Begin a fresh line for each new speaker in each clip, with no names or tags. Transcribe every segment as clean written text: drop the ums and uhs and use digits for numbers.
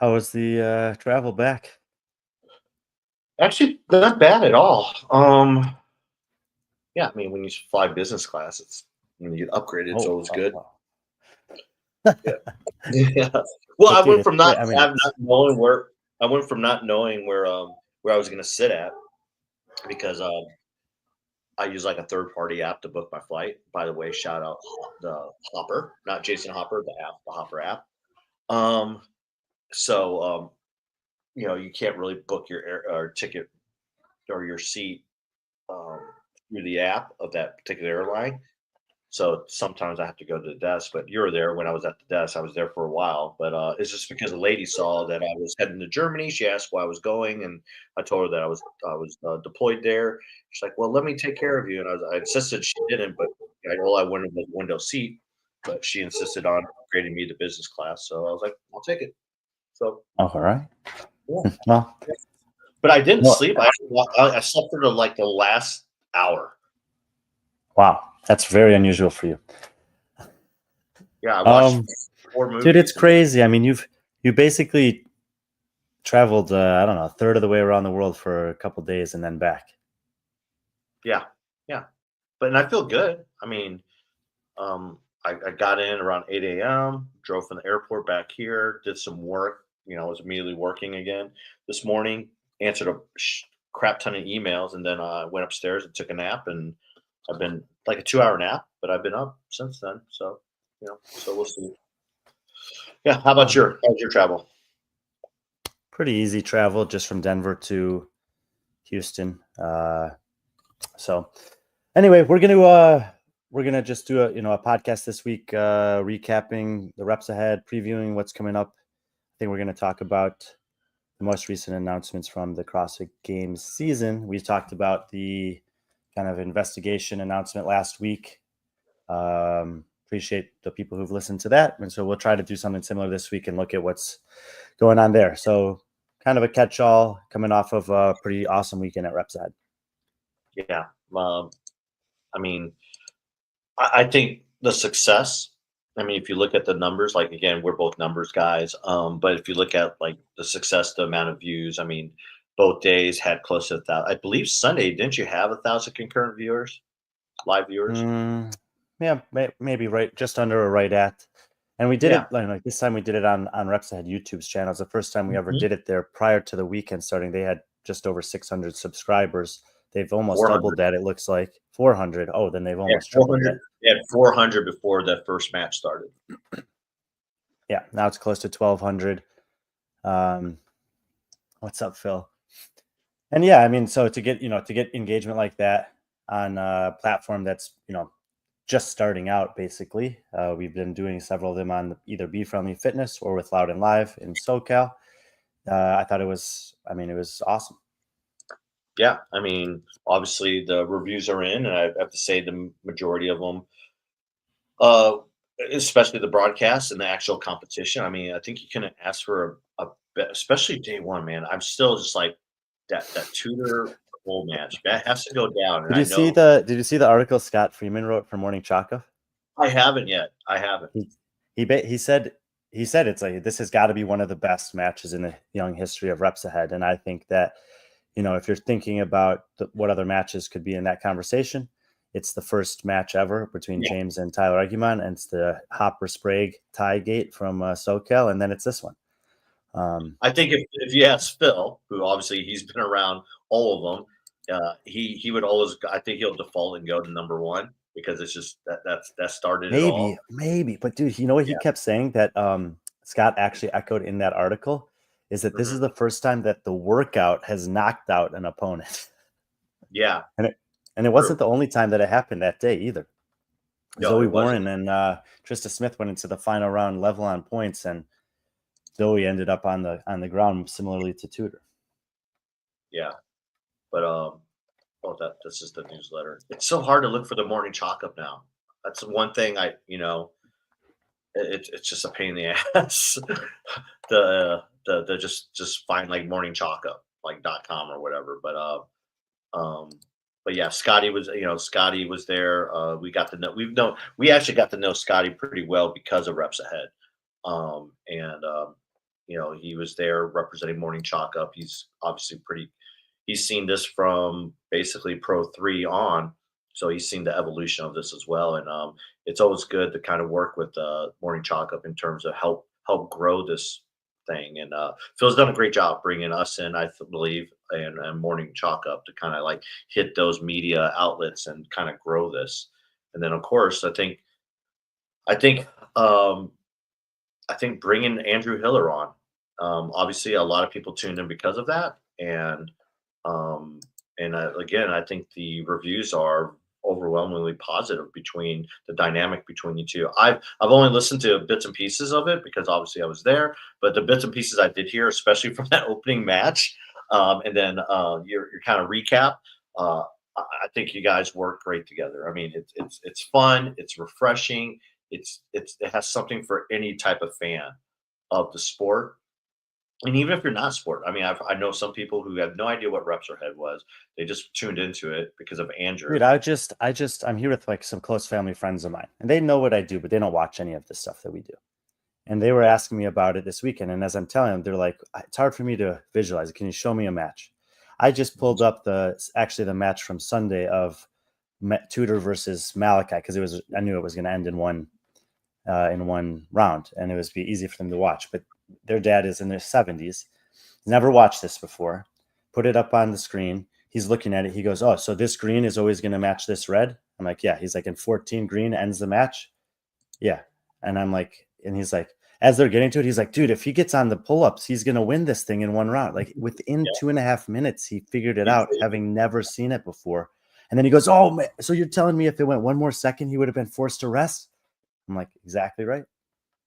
How was the travel back?
Actually, not bad at all. Yeah, I mean, when you fly business class, it's when you get upgraded, it's
Oh,
always
oh,
good.
oh.
Yeah. Yeah. Well,
But
I
dude,
went
it's
from
great. I mean,
not knowing where where I was going to sit at because I use like a third party app to book my flight. By the way, shout out the Hopper, not Jason Hopper, the app, the Hopper app. Um, so you can't really book your air or ticket or your seat um, through the app of that particular airline. So sometimes I have to go to the desk, but you were there when I was at the desk. I was there for a while, but it's just because a lady saw that I was heading to Germany. She asked why I was going, and I told her that I was deployed there. She's like, "Well, let me take care of you," and I insisted she didn't, but all I wanted was a window seat. But she insisted on upgrading me to business class, so I was like, "I'll take it." So
oh, all right.
yeah,
Well,
but I didn't
well,
sleep. I slept for like the last hour.
wow, that's very unusual for you.
Yeah, I watched
Um,
4
Dude, it's
movies and
crazy. I mean, you basically traveled, I don't know, a third of the way around the world for a couple days and then back.
yeah, yeah. But I feel good. I mean, I got in around 8 a.m., drove from the airport back here, did some work. I was immediately working again this morning, answered a crap ton of emails, and then I went upstairs and took a nap. And I've been like a 2 hour nap, but I've been up since then. So we'll see. Yeah.
Um,
How's your travel?
Pretty easy travel just from Denver to Houston. So anyway, we're gonna just do a podcast this week, recapping the reps ahead, previewing what's coming up. I think we're gonna talk about the most recent announcements from the CrossFit Games season. We talked about the kind of investigation announcement last week. Appreciate the people who've listened to that, and so we'll try to do something similar this week and look at what's going on there. So kind of a catch-all coming off of a pretty awesome weekend at Reps Ahead.
Yeah. I mean, I think the success. I mean, if you look at the numbers, like again, we're both numbers guys. But if you look at like the success, the amount of views, I mean, both days had close to 1,000. I believe Sunday, didn't you have 1,000 concurrent viewers, live viewers?
Yeah, maybe right, just under or right at. And we did
Yeah.
it like this time. We did it on Reps Ahead YouTube's channel. It's the first time we ever
Mhm.
did it there. Prior to the weekend starting, they had just over 600 subscribers. They've almost doubled
400.
that. It looks like 400. Oh, then they've
They had
almost tripled
400.
that.
They had 400 before that first match started.
Yeah, now it's close to 1,200. Um, what's up, Phil? And yeah, I mean, so to get engagement like that on a platform that's just starting out, basically, we've been doing several of them on either B.Friendly Fitness or with Loud and Live in SoCal. I thought it was awesome.
Yeah. I mean, obviously the reviews are in, and I have to say the majority of them, uh, especially the broadcast and the actual competition. I mean, I think you can ask for especially day one, man. I'm still just like that Tudor Cole match that has to go down, and
Did
I
you see
know
the article Scott Freeman wrote for Morning Chalk?
I haven't yet. I haven't.
He he said it's like this has got to be one of the best matches in the young history of Reps Ahead, and I think that if you're thinking about what other matches could be in that conversation, it's the first match ever between
Yeah,
James and Tyler Eggerman, and it's the Hopper Sprague tie gate from SoCal, and then it's this one.
I think if you ask Phil, who obviously he's been around all of them, he would always. I think he'll default and go to number one because it's just that started it all.
Maybe, but dude, you know what he
Yeah.
kept saying that Scott actually echoed in that article is that this is
Hmm.
the first time that the workout has knocked out an opponent.
Yeah.
And it
True.
wasn't the only time that it happened that day either.
No,
Zoe
it wasn't.
Warren and Trista Smith went into the final round level on points, and Zoe ended up on the ground similarly to Tudor.
Yeah, but oh, this is the newsletter. It's so hard to look for the morning chalk up now. That's the one thing it's just a pain in the ass. The just find like morning chalk up like .com or whatever. Um, but yeah, Scotty was there. We actually got to know Scotty pretty well because of Reps Ahead. And he was there representing Morning Chalk Up. He's obviously he's seen this from basically Pro 3 on. So he's seen the evolution of this as well. And it's always good to kind of work with Morning Chalk Up in terms of help grow this thing. And Phil's done a great job bringing us in, I believe, and Morning Chalk Up to kind of like hit those media outlets and kind of grow this. And then, of course, I think um, I think bringing Andrew Hiller on, obviously, a lot of people tuned in because of that, um, again, I think the reviews are overwhelmingly positive between the dynamic between you two. I've only listened to bits and pieces of it because obviously I was there, but the bits and pieces I did hear, especially from that opening match, and then your kind of recap. Uh, I think you guys work great together. I mean, it's fun, it's refreshing, it has something for any type of fan of the sport. And even if you're not a sport, I mean, I know some people who have no idea what reps or head was. They just tuned into it because of Andrew.
Dude, I'm here with like some close family friends of mine, and they know what I do, but they don't watch any of the stuff that we do. And they were asking me about it this weekend. And as I'm telling them, they're like, it's hard for me to visualize. Can you show me a match? I just pulled up the match from Sunday of Tudor versus Malachi because I knew it was going to end in one round, and it was be easy for them to watch. But their dad is in their 70s, never watched this before. Put it up on the screen. He's looking at it. He goes, "Oh, so this green is always going to match this red?" I'm like, "Yeah." He's like, "In 14, green ends the match." Yeah. And I'm like, and he's like, as they're getting to it, he's like, "Dude, if he gets on the pull-ups, he's going to win this thing in one round." Like within 2.5 minutes, he figured it out, having never seen it before. And then he goes, "Oh, man, so you're telling me if it went one more second, he would have been forced to rest?" I'm like, exactly right.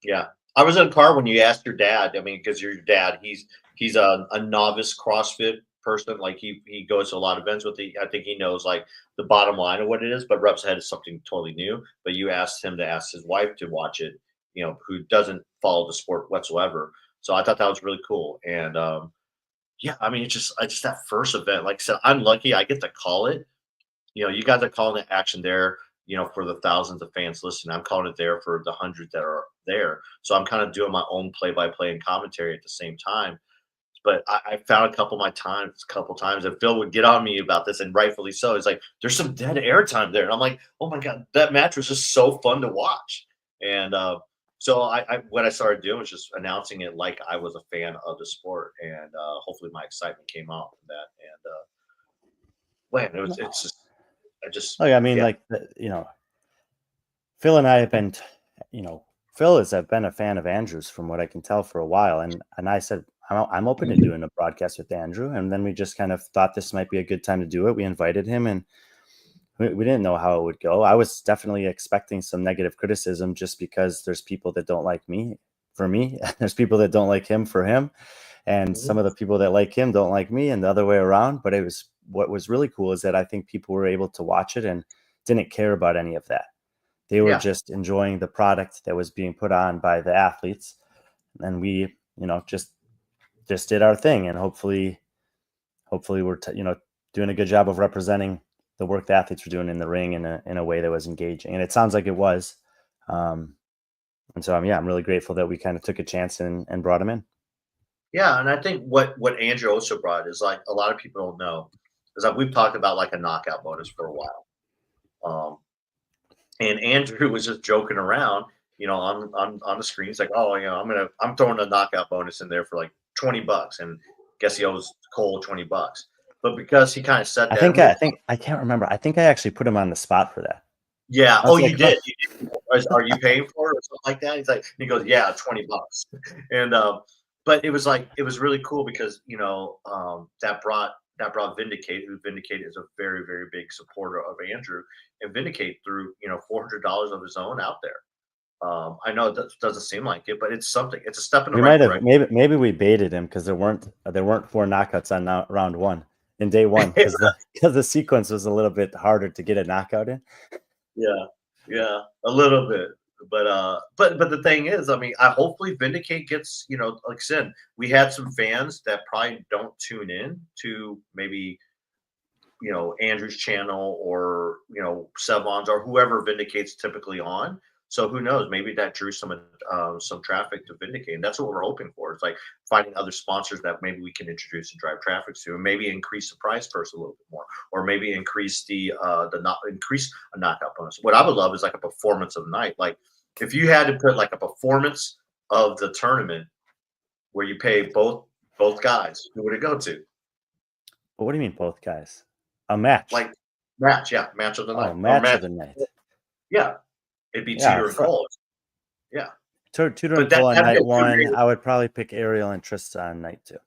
Yeah. I was in the car when you asked your dad. I mean, because your dad, he's a novice CrossFit person. Like he goes to a lot of events with I think he knows like the bottom line of what it is, but reps ahead is something totally new. But you asked him to ask his wife to watch it, who doesn't follow the sport whatsoever. So I thought that was really cool. And yeah, I mean, it's just that first event. Like I said, I'm lucky I get to call it. You guys are calling it action there, for the thousands of fans listening. I'm calling it there for the hundreds that are there. So I'm kind of doing my own play-by-play and commentary at the same time. But I found a couple times, and Phil would get on me about this, and rightfully so. It's like there's some dead air time there, and I'm like, oh my god, that match was just so fun to watch. And so what I started doing was just announcing it like I was a fan of the sport, and hopefully my excitement came out from that. And man, it's just
Oh, yeah, I mean,
yeah.
like, Phil and I have been, Phil has been a fan of Andrew's from what I can tell for a while. And I said, I'm open to doing a broadcast with Andrew. And then we just kind of thought this might be a good time to do it. We invited him, and we didn't know how it would go. I was definitely expecting some negative criticism just because there's people that don't like me for me. There's people that don't like him for him. And some of the people that like him don't like me, and the other way around. But what was really cool is that I think people were able to watch it and didn't care about any of that. They were
Yeah.
just enjoying the product that was being put on by the athletes. And we, just did our thing. And hopefully we're, doing a good job of representing the work the athletes were doing in the ring in a way that was engaging. And it sounds like it was. And so I'm really grateful that we kind of took a chance and brought him in.
Yeah, and I think what Andrew also brought is like a lot of people don't know is like we've talked about like a knockout bonus for a while. And Andrew was just joking around, on the screen. He's like, "Oh, I'm throwing a knockout bonus in there for like $20," and guess he owes Cole $20. But because he kind of said that,
I can't remember. I think I actually put him on the spot for that.
yeah.
I
Oh,
was
you
like,
did. Are you paying for it or something like that? He goes, yeah, $20. And but it was really cool because that brought Vindicate, who Vindicate is a very, very big supporter of Andrew, and Vindicate threw $400 of his own out there. I know that doesn't seem like it, but it's something. It's a step in the
we
right
might have
direction.
maybe we baited him because there weren't 4 knockouts on round one in day one because the sequence was a little bit harder to get a knockout in.
Yeah, yeah, a little bit. But the thing is, I mean, I hopefully Vindicate gets, like I said, we had some fans that probably don't tune in to maybe, Andrew's channel or, Sevon's or whoever Vindicate's typically on. So who knows? Maybe that drew some traffic to Vindicate, and that's what we're hoping for. It's like finding other sponsors that maybe we can introduce and drive traffic to, and maybe increase the prize purse a little bit more, or maybe increase increase a knockout bonus. What I would love is like a performance of the night. Like if you had to put like a performance of the tournament where you pay both guys, who would it go to?
But what do you mean both guys? A match?
Like match, yeah, match of the night.
Oh, match of the night.
Yeah, it'd be
Yeah,
Tudor and Cole. Yeah,
Tudor and
but
Cole on
that'd be
night
a
one.
great-
I would probably pick Ariel and Trista on night two.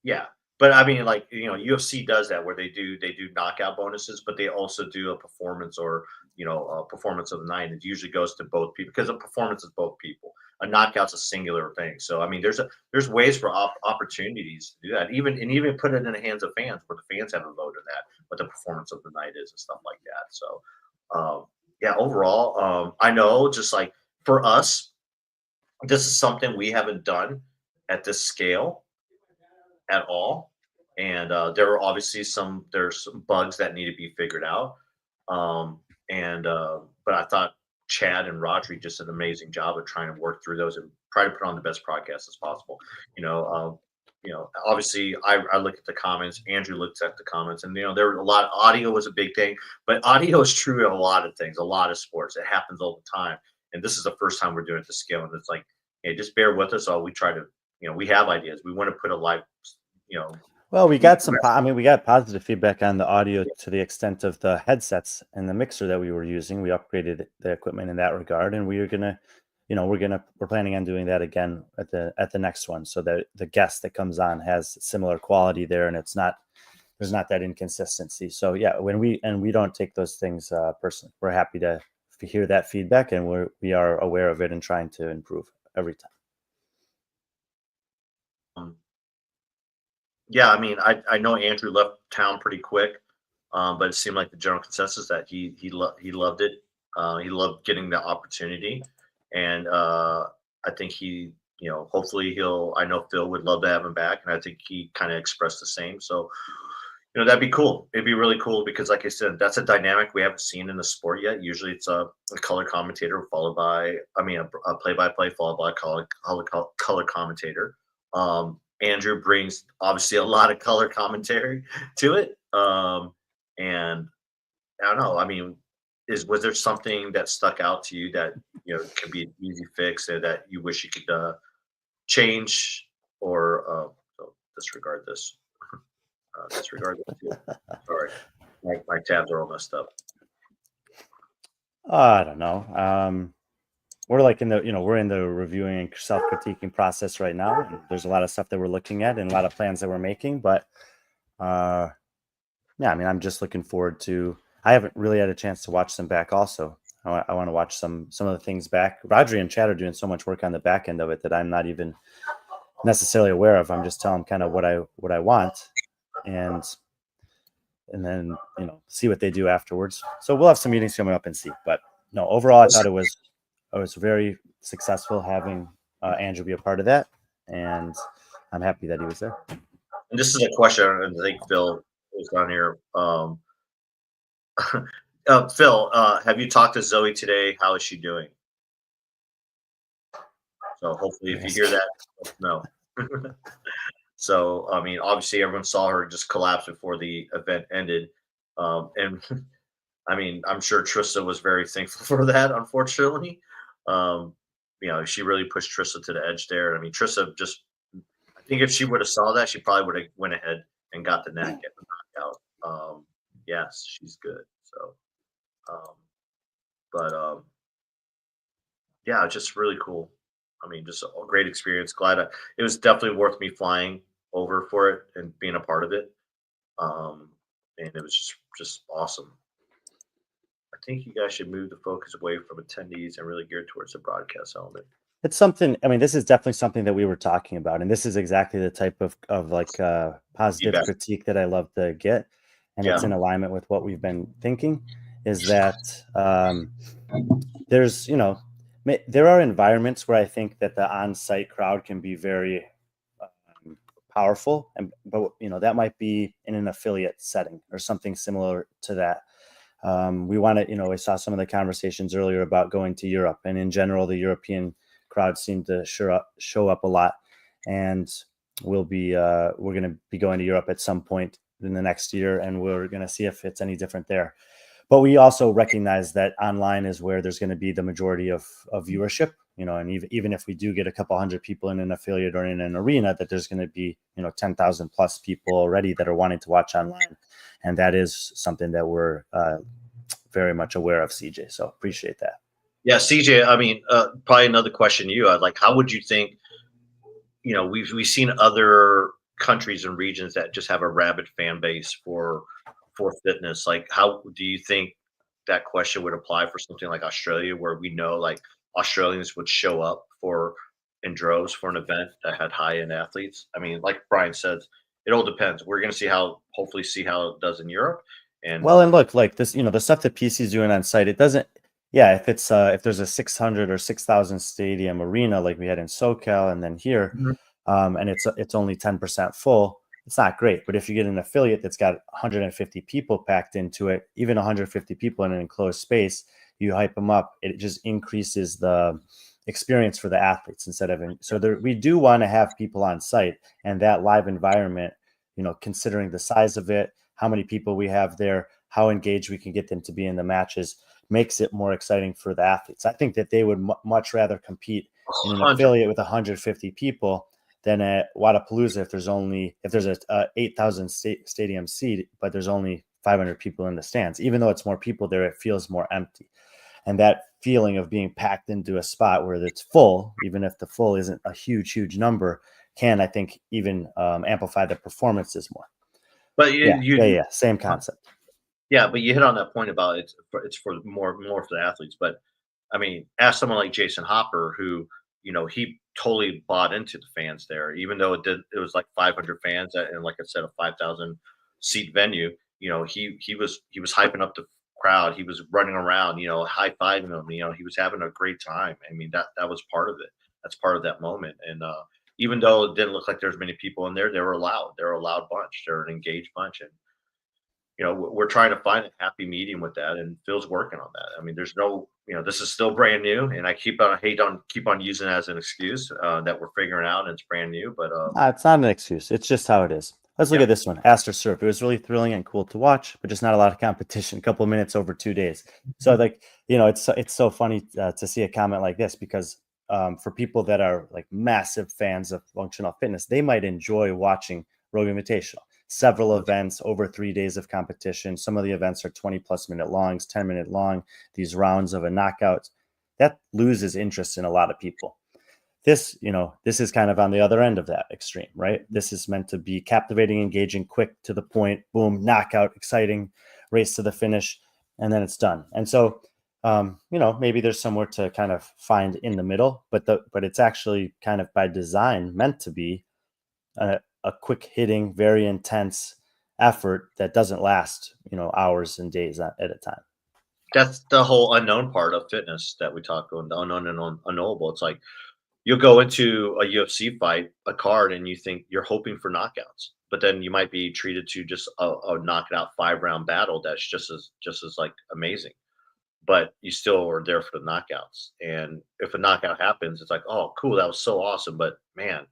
Yeah, but I mean, like UFC does that where they do knockout bonuses, but they also do a performance or a performance of the night. It usually goes to both people because a performance is both people. A knockout's a singular thing. So I mean, there's ways for opportunities to do that. Even put it in the hands of fans where the fans have a vote in that, what the performance of the night is and stuff like that. So yeah, overall, I know just like for us, this is something we haven't done at this scale at all. And there are obviously there's some bugs that need to be figured out. But I thought Chad and Rodri just did an amazing job of trying to work through those and try to put on the best podcast as possible. Obviously I look at the comments, Andrew looks at the comments, and there were a lot of audio was a big thing, but audio is true in a lot of things, a lot of sports. It happens all the time. And this is the first time we're doing it to scale. And it's like, hey, just bear with us all. We try to, we have ideas. We want to put a live,
Well, we got we got positive feedback on the audio to the extent of the headsets and the mixer that we were using. We upgraded the equipment in that regard, and we're planning on doing that again at the next one, so that the guest that comes on has similar quality there, and there's not that inconsistency. So yeah, we don't take those things personally. We're happy to hear that feedback, and we are aware of it and trying to improve every time.
Yeah, I mean, I know Andrew left town pretty quick, but it seemed like the general consensus that he loved it. He loved getting the opportunity, and I think hopefully I know Phil would love to have him back, and I think he kind of expressed the same. So, that'd be cool. It'd be really cool because, like I said, that's a dynamic we haven't seen in the sport yet. Usually, it's a color commentator followed by, a play-by-play followed by a color commentator. Andrew brings obviously a lot of color commentary to it. And I don't know. I mean, was there something that stuck out to you that could be an easy fix and that you wish you could change or disregard this? Disregard this too. Sorry, my tabs are all messed up.
I don't know. We're like we're in the reviewing and self-critiquing process right now. And there's a lot of stuff that we're looking at and a lot of plans that we're making. But yeah, I mean, I'm just looking forward to. I haven't really had a chance to watch them back. Also, I want to watch some of the things back. Rodri and Chad are doing so much work on the back end of it that I'm not even necessarily aware of. I'm just telling kind of what I want, and then see what they do afterwards. So we'll have some meetings coming up and see. But no, overall, I thought it was very successful having Andrew be a part of that, and I'm happy that he was there.
And this is a question I think Phil is on here. Phil, have you talked to Zoe today? How is she doing? So hopefully, if you hear that, no. So I mean, obviously, everyone saw her just collapse before the event ended, and I mean, I'm sure Trista was very thankful for that. Unfortunately, she really pushed Trista to the edge there. I mean, Trista I think if she would have saw that, she probably would have went ahead and got the neck and knocked out. Yes, she's good. So, yeah, just really cool. I mean, just a great experience. Glad it was definitely worth me flying over for it and being a part of it. And it was just awesome. I think you guys should move the focus away from attendees and really gear towards the broadcast element.
It's something. I mean, this is definitely something that we were talking about, and this is exactly the type of positive critique that I love to get, and it's in alignment with what we've been thinking. Is that there's there are environments where I think that the on-site crowd can be very powerful, but that might be in an affiliate setting or something similar to that. We want to, we saw some of the conversations earlier about going to Europe, and in general, the European crowd seemed to show up a lot. And we're going to be going to Europe at some point in the next year, and we're going to see if it's any different there. But we also recognize that online is where there's going to be the majority of viewership, and even if we do get a couple hundred people in an affiliate or in an arena, that there's going to be, 10,000 plus people already that are wanting to watch online. And that is something that we're very much aware of, CJ. So appreciate that.
Yeah, CJ, I mean, probably another question to you. Like, how would you think, we've seen other countries and regions that just have a rabid fan base for fitness. Like, how do you think that question would apply for something like Australia, where we know like Australians would show up in droves for an event that had high-end athletes? I mean, like Brian said, it all depends. We're going to hopefully see how it does in Europe. And
look, like this, the stuff that PC is doing on site, it doesn't. Yeah, if there's a 600 or 6,000 stadium arena like we had in SoCal and then here, and it's only 10% full, it's not great. But if you get an affiliate that's got 150 people packed into it, even 150 people in an enclosed space, you hype them up, it just increases the experience for the athletes we do want to have people on site, and that live environment, considering the size of it, how many people we have there, how engaged we can get them to be in the matches, makes it more exciting for the athletes. I think that they would much rather compete in an affiliate with 150 people than at Wodapalooza if there's a 8,000 stadium seat, but there's only 500 people in the stands. Even though it's more people there, it feels more empty. And that feeling of being packed into a spot where it's full, even if the full isn't a huge number, can, I think, even amplify the performances more.
But
same concept.
Yeah, but you hit on that point about it's for more for the athletes. But I mean, ask someone like Jason Hopper, who he totally bought into the fans there, even though it was like 500 fans and, like I said, a 5,000 seat venue. He was hyping up the crowd. He was running around, high fiving them. He was having a great time. I mean, that was part of it. That's part of that moment. And even though it didn't look like there's many people in there, they were loud. They're a loud bunch. They're an engaged bunch. And we're trying to find a happy medium with that, and Phil's working on that. I mean, there's no, this is still brand new, and I keep on using it as an excuse that we're figuring out, and it's brand new. But
it's not an excuse. It's just how it is. Let's look at this one. Aster Surf. It was really thrilling and cool to watch, but just not a lot of competition. A couple of minutes over 2 days. So it's so funny to see a comment like this, because for people that are like massive fans of functional fitness, they might enjoy watching Rogue Invitational. Several events over 3 days of competition. Some of the events are 20+ minute longs, 10-minute long, these rounds of a knockout. That loses interest in a lot of people. This is kind of on the other end of that extreme, right? This is meant to be captivating, engaging, quick, to the point, boom, knockout, exciting, race to the finish, and then it's done. And so, maybe there's somewhere to kind of find in the middle, but it's actually kind of by design meant to be a quick hitting, very intense effort that doesn't last, hours and days at a time.
That's the whole unknown part of fitness that we talk about, the unknown and unknowable. It's like you'll go into a UFC fight, a card, and you think you're hoping for knockouts, but then you might be treated to just a knockout 5-round battle that's just as like amazing. But you still are there for the knockouts. And if a knockout happens, it's like, oh, cool, that was so awesome. But man,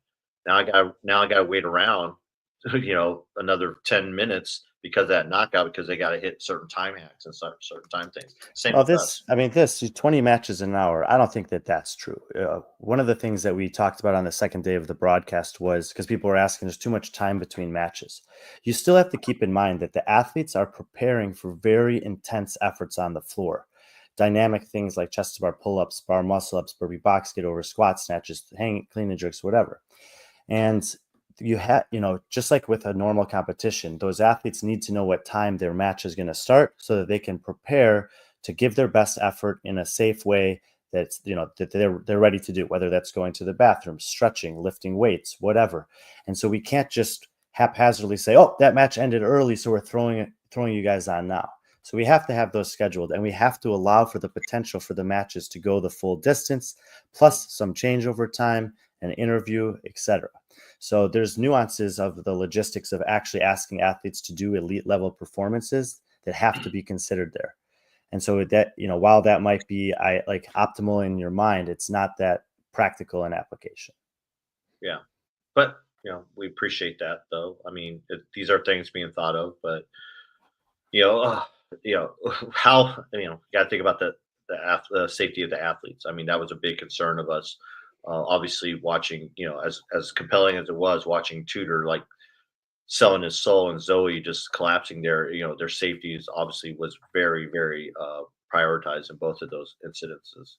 now I got to wait around, another 10 minutes because of that knockout, because they got to hit certain time hacks and certain time things. Same with us.
I mean, this 20 matches an hour, I don't think that that's true. One of the things that we talked about on the second day of the broadcast was, because people were asking, there's too much time between matches. You still have to keep in mind that the athletes are preparing for very intense efforts on the floor. Dynamic things like chest to bar pull-ups, bar muscle-ups, burpee box get over, squat snatches, hang, clean and jerks, whatever. And you have, just like with a normal competition, those athletes need to know what time their match is going to start so that they can prepare to give their best effort in a safe way that's, that they're ready to do, whether that's going to the bathroom, stretching, lifting weights, whatever. And so we can't just haphazardly say, oh, that match ended early, so we're throwing you guys on now. So we have to have those scheduled, and we have to allow for the potential for the matches to go the full distance, plus some changeover time, an interview, etc. So there's nuances of the logistics of actually asking athletes to do elite level performances that have to be considered there. And so that, while that might be optimal in your mind, it's not that practical in application.
Yeah. But, we appreciate that though. I mean, these are things being thought of, but you know, uh, how you got to think about the safety of the athletes. I mean, that was a big concern of us. Obviously, watching as compelling as it was, watching Tudor like selling his soul and Zoe just collapsing their safeties obviously was very very prioritized in both of those incidences.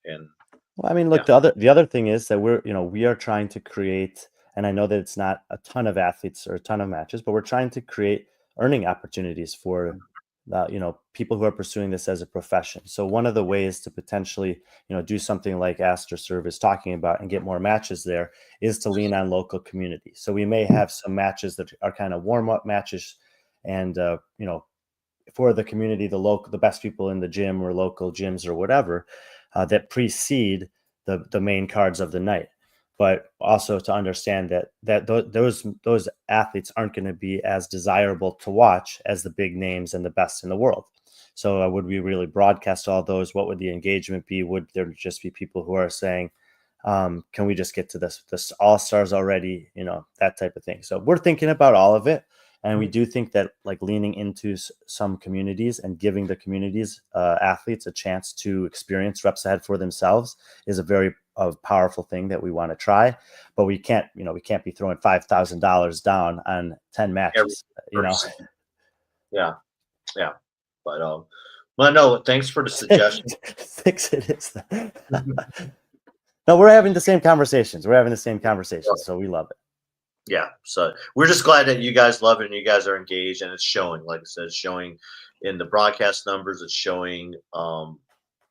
And
Well, I mean, look,
yeah,
the other thing is that we are trying to create, and I know that it's not a ton of athletes or a ton of matches, but we're trying to create earning opportunities for people who are pursuing this as a profession. So one of the ways to potentially, do something like Aster Serve is talking about and get more matches there is to lean on local community. So we may have some matches that are kind of warm up matches, and for the community, the best people in the gym or local gyms or whatever, that precede the main cards of the night. But also to understand that those athletes aren't going to be as desirable to watch as the big names and the best in the world. So would we really broadcast all those? What would the engagement be? Would there just be people who are saying, can we just get to this all stars already? That type of thing. So we're thinking about all of it. And we do think that like leaning into some communities and giving the communities athletes a chance to experience reps ahead for themselves is a very powerful thing that we want to try. But we can't be throwing $5,000 down on 10 matches.
Yeah. But well, no, thanks for the suggestion.
Six it is. No, we're having the same conversations. So we love it.
Yeah, so we're just glad that you guys love it and you guys are engaged, and it's showing. Like I said, it's showing in the broadcast numbers. It's showing.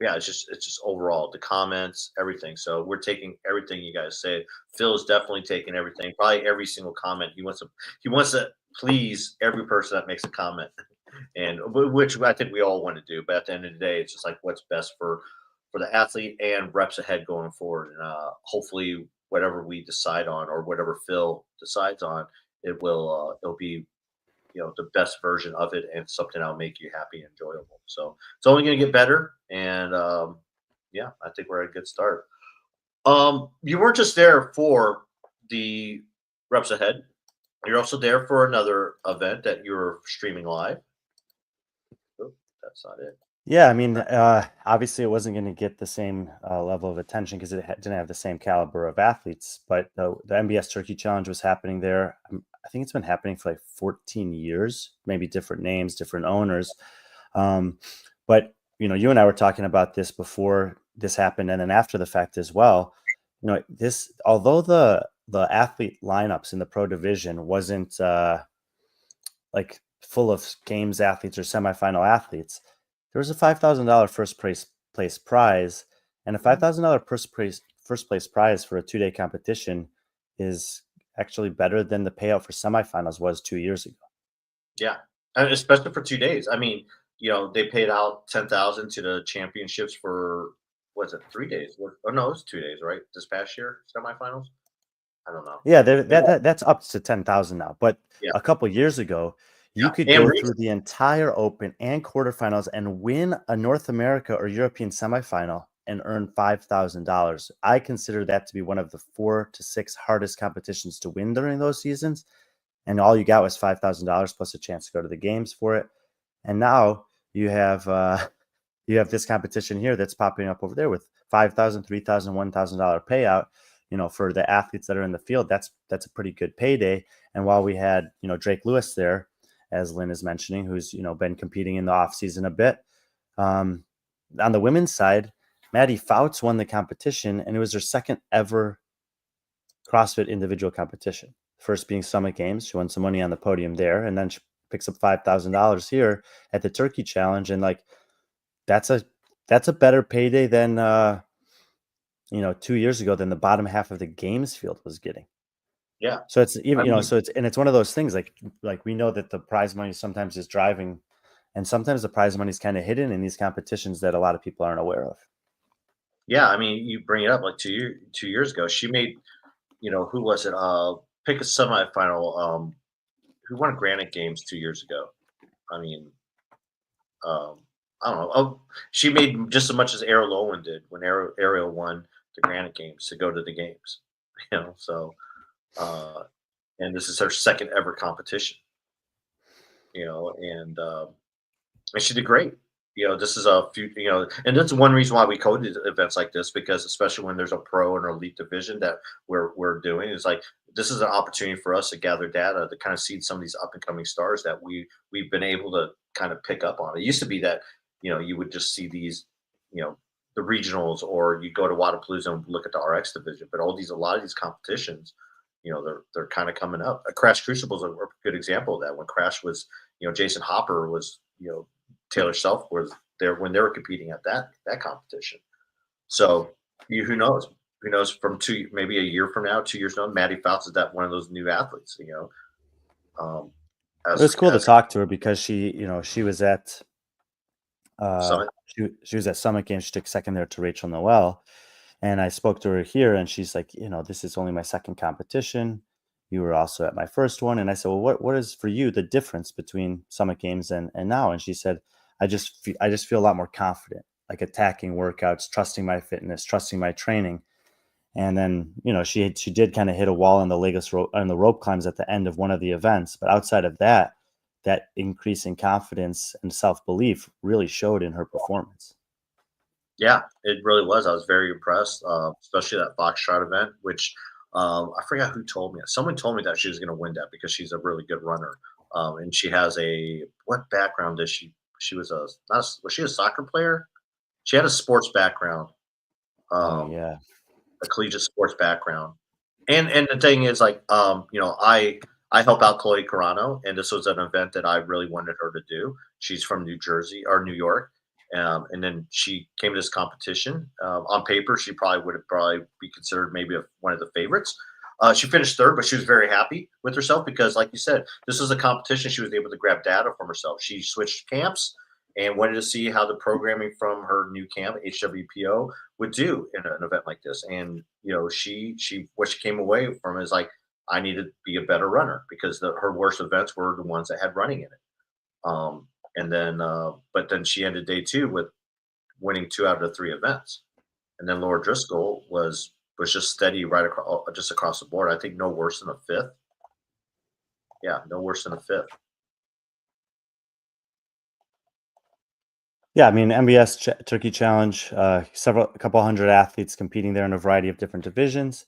Yeah, it's just overall the comments, everything. So we're taking everything you guys say. Phil is definitely taking everything. Probably every single comment. He wants to please every person that makes a comment, and which I think we all want to do. But at the end of the day, it's just like what's best for the athlete and reps ahead going forward. And hopefully, whatever we decide on or whatever Phil decides on, it'll be the best version of it and something that'll make you happy and enjoyable. So it's only going to get better, and yeah, I think we're at a good start. You weren't just there for the reps ahead. You're also there for another event that you're streaming live. Oh, that's not it.
Yeah, I mean, obviously, it wasn't going to get the same level of attention because it didn't have the same caliber of athletes. But the MBS Turkey Challenge was happening there. I think it's been happening for like 14 years, maybe different names, different owners. But you and I were talking about this before this happened, and then after the fact as well. Although the athlete lineups in the pro division wasn't like full of games athletes or semifinal athletes, there was a $5,000 first place prize, and a $5,000 first place prize for a 2-day competition is actually better than the payout for semifinals was 2 years ago.
Yeah, and especially for 2 days. I mean, they paid out 10,000 to the championships for was it 3 days? Oh no, it was 2 days, right? This past year semifinals. I don't know.
Yeah, that's up to 10,000 now. But
Yeah,
a couple years ago, you could
and
go through the entire Open and quarterfinals and win a North America or European semifinal and earn $5,000. I consider that to be one of the 4 to 6 hardest competitions to win during those seasons. And all you got was $5,000 plus a chance to go to the games for it. And now you have this competition here that's popping up over there with $5,000, $3,000, $1,000 payout. For the athletes that are in the field, that's a pretty good payday. And while we had, Drake Lewis there, as Lynn is mentioning, who's, been competing in the off season a bit. On the women's side, Maddie Fouts won the competition, and it was her second ever CrossFit individual competition. First being Summit Games. She won some money on the podium there, and then she picks up $5,000 here at the Turkey Challenge. And like, that's a better payday than, 2 years ago than the bottom half of the games field was getting.
yeah.
So it's even, it's one of those things like we know that the prize money sometimes is driving, and sometimes the prize money is kind of hidden in these competitions that a lot of people aren't aware of.
Yeah, I mean, you bring it up like 2 years ago. She made, who was it? Pick a semifinal. Who won Granite Games 2 years ago? I mean, I don't know. Oh, she made just as much as Ariel Lowen did when Ariel won the Granite Games to go to the games. So uh, and this is her second ever competition. And she did great. This is a few, and that's one reason why we coded events like this, because especially when there's a pro and elite division that we're doing, is like this is an opportunity for us to gather data to kind of see some of these up and coming stars that we've been able to kind of pick up on. It used to be that you would just see these, you know, the regionals, or you go to Wodapalooza and look at the RX division, but a lot of these competitions, they're kind of coming up. Crash Crucible is a good example of that. When Crash was, Jason Hopper was, Taylor Self was there when they were competing at that competition. So who knows? Who knows from maybe a year from now, 2 years from now, Maddie Fouts is that one of those new athletes, um,
It was cool to
as
talk to her because she was at
Summit.
she was at Summit Games. She took second there to Rachel Noel, and I spoke to her here, and she's like, this is only my second competition. You were also at my first one, and I said, well, what is for you the difference between Summit Games and now? And she said, I just feel a lot more confident, like attacking workouts, trusting my fitness, trusting my training. And then, she did kind of hit a wall on the Lagos on the rope climbs at the end of one of the events. But outside of that, that increase in confidence and self-belief really showed in her performance.
Yeah, it really was. I was very impressed, especially that Foxtrot event, which I forgot who told me. Someone told me that she was going to win that because she's a really good runner, and she has what background does she? She was was she a soccer player? She had a sports background,
Oh
um,
yeah.
a collegiate sports background, and the thing is, like, I help out Chloe Carano, and this was an event that I really wanted her to do. She's from New Jersey or New York, and then she came to this competition. On paper, she probably be considered maybe one of the favorites. She finished third, but she was very happy with herself because, like you said, this was a competition. She was able to grab data from herself. She switched camps and wanted to see how the programming from her new camp, HWPO, would do in an event like this. And what she came away from is like, I need to be a better runner because her worst events were the ones that had running in it. But then she ended day two with winning 2 out of the 3 events. And then Laura Driscoll was just steady right across, just across the board. I think no worse than a fifth. Yeah, no worse than a fifth.
Yeah, I mean, MBS Turkey Challenge, a couple hundred athletes competing there in a variety of different divisions.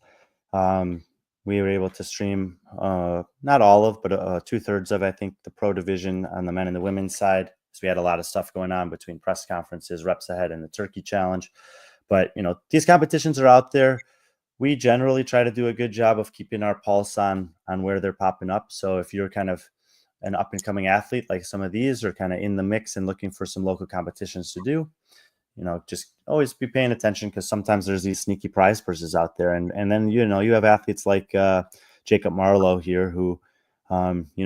We were able to stream not all of, but 2/3 of, I think, the pro division on the men and the women's side. So we had a lot of stuff going on between press conferences, reps ahead, and the Turkey Challenge. But these competitions are out there. We generally try to do a good job of keeping our pulse on where they're popping up. So if you're kind of an up and coming athlete like some of these, are kind of in the mix and looking for some local competitions to do, just always be paying attention, because sometimes there's these sneaky prize purses out there. And then, you have athletes like Jacob Marlowe here who,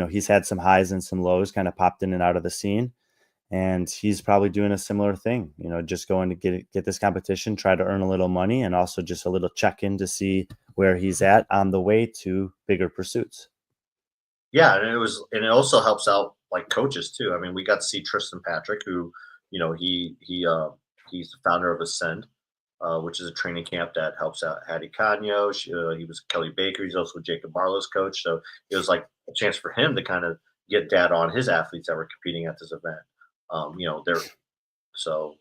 he's had some highs and some lows, kind of popped in and out of the scene. And he's probably doing a similar thing, just going to get this competition, try to earn a little money, and also just a little check-in to see where he's at on the way to bigger pursuits.
Yeah, and it also helps out like coaches too. I mean, we got to see Tristan Patrick, who, he's the founder of Ascend, which is a training camp that helps out Hattie Canyo. He was Kelly Baker. He's also Jacob Marlowe's coach. So it was like a chance for him to kind of get data on his athletes that were competing at this event. They're so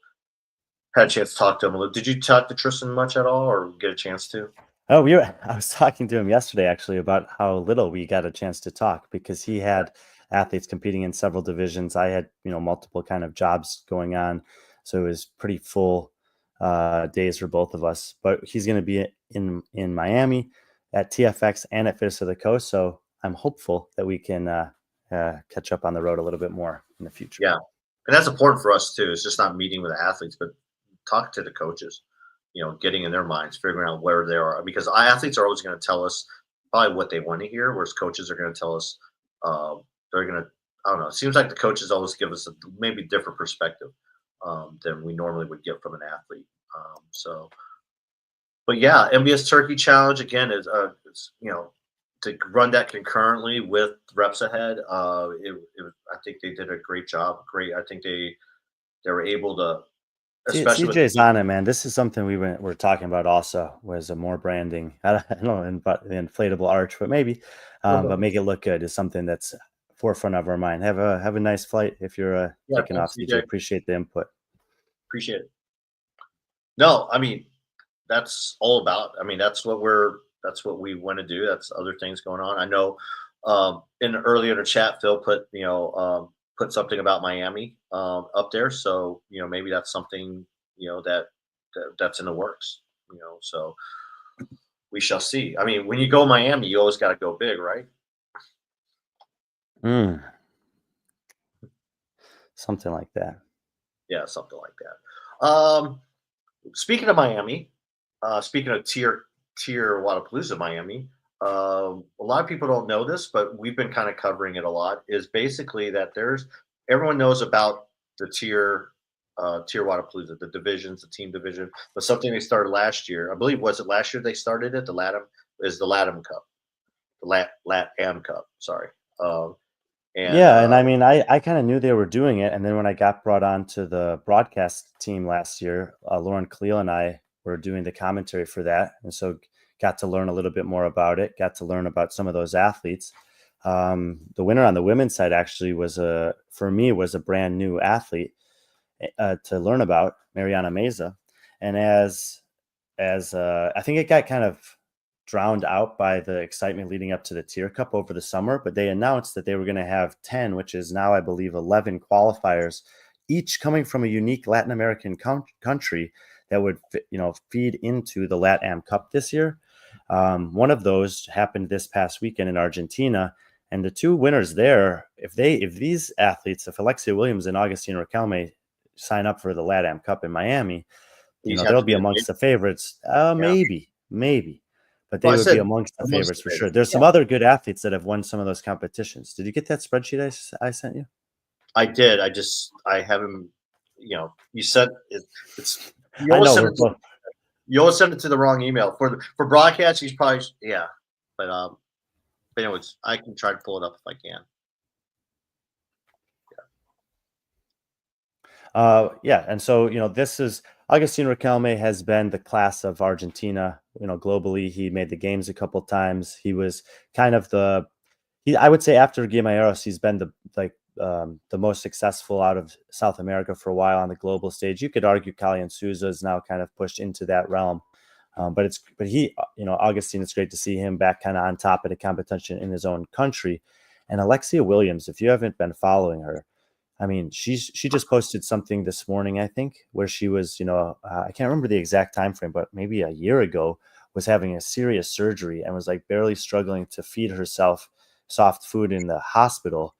had a chance to talk to him a little. Did you talk to Tristan much at all, or get a chance to?
Oh, I was talking to him yesterday actually about how little we got a chance to talk, because he had athletes competing in several divisions. I had, multiple kind of jobs going on. So it was pretty full days for both of us. But he's going to be in Miami at TFX and at Fitness of the Coast. So I'm hopeful that we can catch up on the road a little bit more in the future.
Yeah, and that's important for us too. It's just not meeting with the athletes, but talking to the coaches. Getting in their minds, figuring out where they are, because athletes are always going to tell us probably what they want to hear, whereas coaches are going to tell us they're going to. I don't know. It seems like the coaches always give us a maybe different perspective than we normally would get from an athlete. But yeah, MBS Turkey Challenge again is to run that concurrently with reps ahead, I think they did a great job. I think they were able to, especially with
CJ's on it, man. This is something we're talking about also, was a more branding. I don't know, the inflatable arch, but maybe, but make it look good is something that's forefront of our mind. Have a nice flight if you're taking off, CJ. Appreciate the input.
Appreciate it. No, I mean, that's all about. I mean, that's what we want to do. That's other things going on. I know in earlier in the chat, Phil put put something about Miami up there. So maybe that's something that's in the works. So we shall see. I mean, when you go Miami, you always got to go big, right?
Something like that.
Yeah, something like that. Speaking of Miami, speaking of TYR Wodapalooza Miami, a lot of people don't know this, but we've been kind of covering it a lot. Is basically that everyone knows about the TYR Wodapalooza, the divisions, the team division, but something they started last year. I believe was it last year they started it. The LATAM Cup, the LATAM Cup. Sorry.
And I mean, I kind of knew they were doing it, and then when I got brought on to the broadcast team last year, Lauren Cleo and I were doing the commentary for that, and so got to learn a little bit more about it. Got to learn about some of those athletes. The winner on the women's side actually was a brand new athlete to learn about, Mariana Meza, and as I think it got kind of drowned out by the excitement leading up to the TYR Cup over the summer, but they announced that they were going to have 10, which is now, I believe, 11 qualifiers, each coming from a unique Latin American country that would, feed into the LATAM Cup this year. One of those happened this past weekend in Argentina, and the two winners there, if these athletes, if Alexia Williams and Agustin Riquelme sign up for the LATAM Cup in Miami, they'll be amongst the favorites. Maybe. But they would be amongst the favorites for sure. There's some other good athletes that have won some of those competitions. Did you get that spreadsheet I sent you?
I did. I haven't. You said it's. You always send it to the wrong email for broadcast. He's probably But anyways, I can try to pull it up if I can.
And so this is Agustin Riquelme has been the class of Argentina. Globally, he made the games a couple times. He was kind of I would say after Guimaeros, he's been the most successful out of South America for a while on the global stage. You could argue Kalian Souza is now kind of pushed into that realm. But Agustin, it's great to see him back kind of on top of the competition in his own country. And Alexia Williams, if you haven't been following her, I mean, she just posted something this morning, I think, where she was, I can't remember the exact time frame, but maybe a year ago, was having a serious surgery and was barely struggling to feed herself soft food in the hospital.